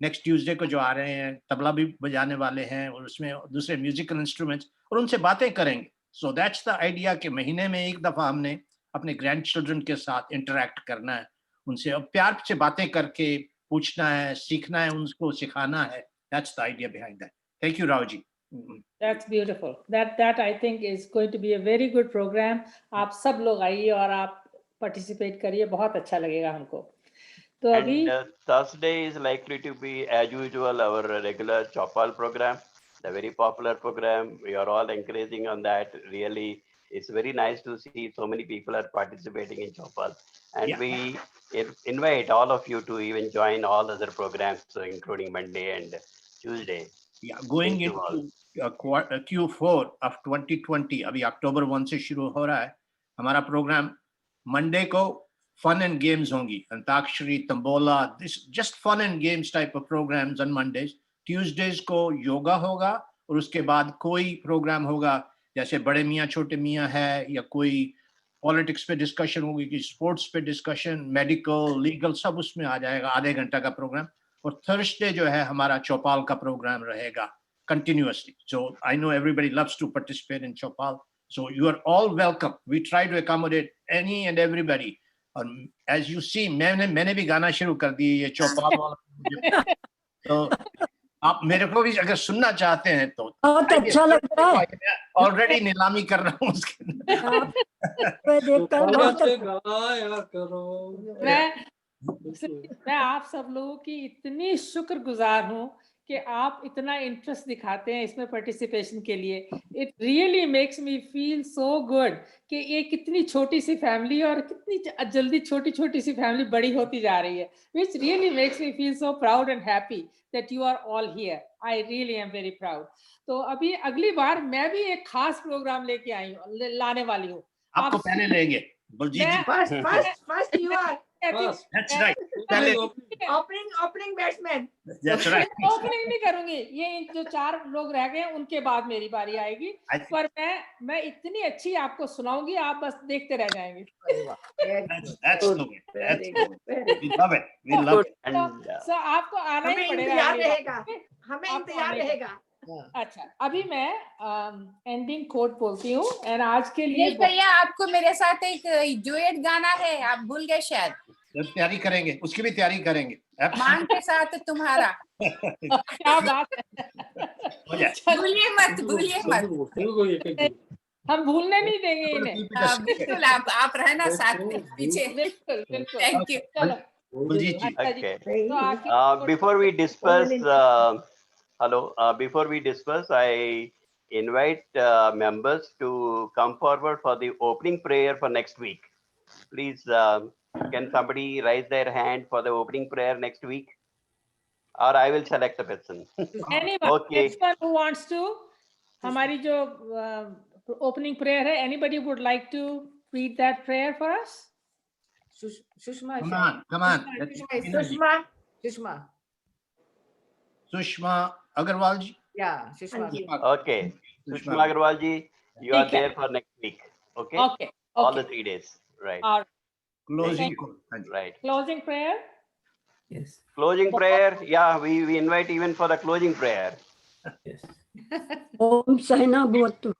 [SPEAKER 2] next Tuesday को जो आ रहे हैं, तबला भी बजाने वाले हैं और उसमें दूसरे musical instruments, और उनसे बातें करेंगे. So that's the idea कि महीने में एक दफा हमने अपने grandchildren के साथ interact करना है, उनसे प्यार से बातें करके पूछना है, सीखना है, उनको सिखाना है. That's the idea behind that. Thank you, Raoji.
[SPEAKER 11] That's beautiful. That I think is going to be a very good program. आप सब लोग आइए और आप participate करिए, बहुत अच्छा लगेगा हमको. तो अभी
[SPEAKER 9] Thursday is likely to be as usual our regular Chopal program, the very popular program. We are all encouraging on that. Really, it's very nice to see so many people are participating in Chopal, and
[SPEAKER 2] Yeah.
[SPEAKER 9] we invite all of you to even join all other programs, so including Monday and Tuesday.
[SPEAKER 2] Yeah, going
[SPEAKER 9] Thank you all.
[SPEAKER 2] into Q4 of 2020, अभी October 1 से शुरू हो रहा है हमारा प्रोग्राम. Monday को fun and games होंगी, antakshari, tambola, this just fun and games type of programs on Mondays. Tuesdays को योगा होगा और उसके बाद कोई प्रोग्राम होगा जैसे बड़े मियाँ छोटे मियाँ है, या कोई पॉलिटिक्स पे डिस्कशन होगी, कि स्पोर्ट्स पे डिस्कशन, मेडिकल, लीगल, सब उसमें आ जाएगा. आधे घंटा का प्रोग्राम. और थर्सडे जो है हमारा चौपाल का प्रोग्राम रहेगा continuously. So I know everybody loves to participate in Chopal. So you are all welcome. We try to accommodate any and everybody. As you see, मैंने भी गाना शुरू कर दिया ये चौपाल वाला. तो आप मेरे को भी अगर सुनना चाहते हैं तो
[SPEAKER 18] बहुत अच्छा लगता है.
[SPEAKER 2] ऑलरेडी नीलामी कर रहा हूँ उसके.
[SPEAKER 11] मैं आप सब लोगों की इतनी शुक्रगुजार हूँ कि आप इतना इंटरेस्ट दिखाते हैं इसमें पार्टिसिपेशन के लिए. It really makes me feel so good कि ये कितनी छोटी सी फैमिली और कितनी जल्दी छोटी छोटी सी फैमिली बड़ी होती जा रही है. Which really makes me feel so proud and happy that you are all here. I really am very proud. तो अभी अगली बार मैं भी एक खास प्रोग्राम लेके आई हूँ, लाने वाली हूँ.
[SPEAKER 2] आपको पहले लेंगे बलजीत जी.
[SPEAKER 16] First you are.
[SPEAKER 2] That's right. पहले
[SPEAKER 16] Opening batsman.
[SPEAKER 2] That's right.
[SPEAKER 11] Opening नहीं करूंगी, ये जो 4 लोग रह गए उनके बाद मेरी बारी आएगी. पर मैं इतनी अच्छी आपको सुनाऊंगी, आप बस देखते रह जाएंगे.
[SPEAKER 2] That's the way. That's the way. We love it. We love it.
[SPEAKER 11] So आपको आना ही पड़ेगा.
[SPEAKER 16] हमें इंतजार रहेगा.
[SPEAKER 11] अच्छा, अभी मैं एंडिंग कोट बोलती हूँ. एंड आज के लिए
[SPEAKER 20] भैया आपको मेरे साथ एक ड्यूएट गाना है, आप भूल गए शायद.
[SPEAKER 2] तैयारी करेंगे, उसकी भी तैयारी करेंगे.
[SPEAKER 20] मान के साथ तुम्हारा.
[SPEAKER 11] क्या बात है.
[SPEAKER 20] भूलिए मत.
[SPEAKER 11] हम भूलने नहीं देंगे इन्हें.
[SPEAKER 20] बिल्कुल, आप रहना साथ में पीछे.
[SPEAKER 11] बिल्कुल.
[SPEAKER 20] Thank you.
[SPEAKER 11] चलो.
[SPEAKER 9] Okay. Before we disperse, before we disperse, I invite members to come forward for the opening prayer for next week. Please, can somebody raise their hand for the opening prayer next week? Or I will select a person.
[SPEAKER 11] Anyone,
[SPEAKER 9] Okay.
[SPEAKER 11] anyone who wants to, हमारी जो opening prayer है, anybody would like to read that prayer for us?
[SPEAKER 1] Sushma.
[SPEAKER 2] Come on. Sushma Agarwal ji.
[SPEAKER 1] Yeah, Sushma.
[SPEAKER 9] Okay. Sushma Agarwal ji, you are there for next week. Okay.
[SPEAKER 11] Okay.
[SPEAKER 9] All the 3 days. Right.
[SPEAKER 2] Closing.
[SPEAKER 9] Right.
[SPEAKER 11] Closing prayer.
[SPEAKER 12] Yes.
[SPEAKER 9] Closing prayer. Yeah, we invite even for the closing prayer.
[SPEAKER 12] Yes.
[SPEAKER 18] ओम सहना भवतु.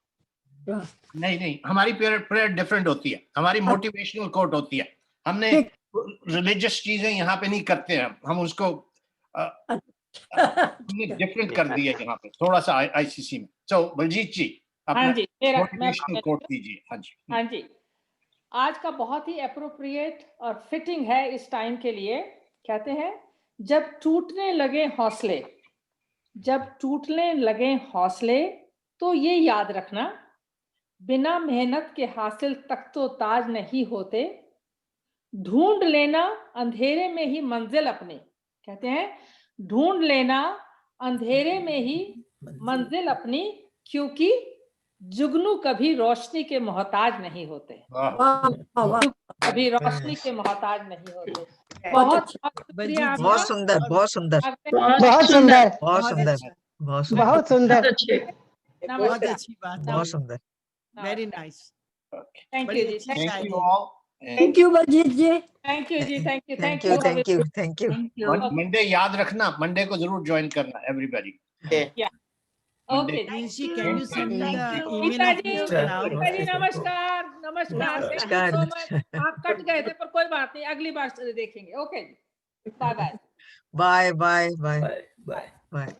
[SPEAKER 2] नहीं, हमारी prayer different होती है. हमारी motivational quote होती है. हमने religious चीजें यहाँ पे नहीं करते हैं. हम उसको डिफरेंट कर दिया यहाँ पे थोड़ा सा ICC में. So बलजीत जी,
[SPEAKER 11] हाँ जी,
[SPEAKER 2] मोटिवेशनल कोट दीजिए. हाँ जी.
[SPEAKER 11] आज का बहुत ही अप्रोप्रिएट और फिटिंग है इस टाइम के लिए. कहते हैं, जब टूटने लगे हौसले तो ये याद रखना, बिना मेहनत के हासिल तक तो ताज नहीं होते. ढूंढ लेना अंधेरे में ही मंजिल अपनी. कहते हैं, ढूंढ लेना अंधेरे में ही मंजिल अपनी, क्योंकि जुगनू कभी रोशनी के मोहताज नहीं होते। जुगनू कभी रोशनी के मोहताज नहीं होते। बहुत शुक्रिया आपका।
[SPEAKER 21] बहुत सुंदर, बहुत सुंदर,
[SPEAKER 3] बहुत सुंदर,
[SPEAKER 21] बहुत सुंदर, बहुत सुंदर,
[SPEAKER 3] बहुत सुंदर,
[SPEAKER 21] बहुत अच्छी बात, बहुत सुंदर।
[SPEAKER 16] Very nice.
[SPEAKER 11] थैंक यू जी,
[SPEAKER 2] Thank you all.
[SPEAKER 18] Thank you Baljeet ji.
[SPEAKER 11] Thank you ji, thank you,
[SPEAKER 21] thank you, thank you, thank you.
[SPEAKER 2] Monday याद रखना, मंडे को जरूर ज्वाइन करना एवरीबॉडी।
[SPEAKER 11] ओके
[SPEAKER 21] जी,
[SPEAKER 16] can you send me the email
[SPEAKER 11] Geeta
[SPEAKER 16] of
[SPEAKER 11] जी,
[SPEAKER 16] Mr. Rao?
[SPEAKER 11] गीता जी नमस्कार, नमस्कार, थैंक यू सो मच। आप कट गए थे पर कोई बात नहीं, अगली बार देखेंगे। Okay, bye bye,
[SPEAKER 21] bye bye bye bye bye.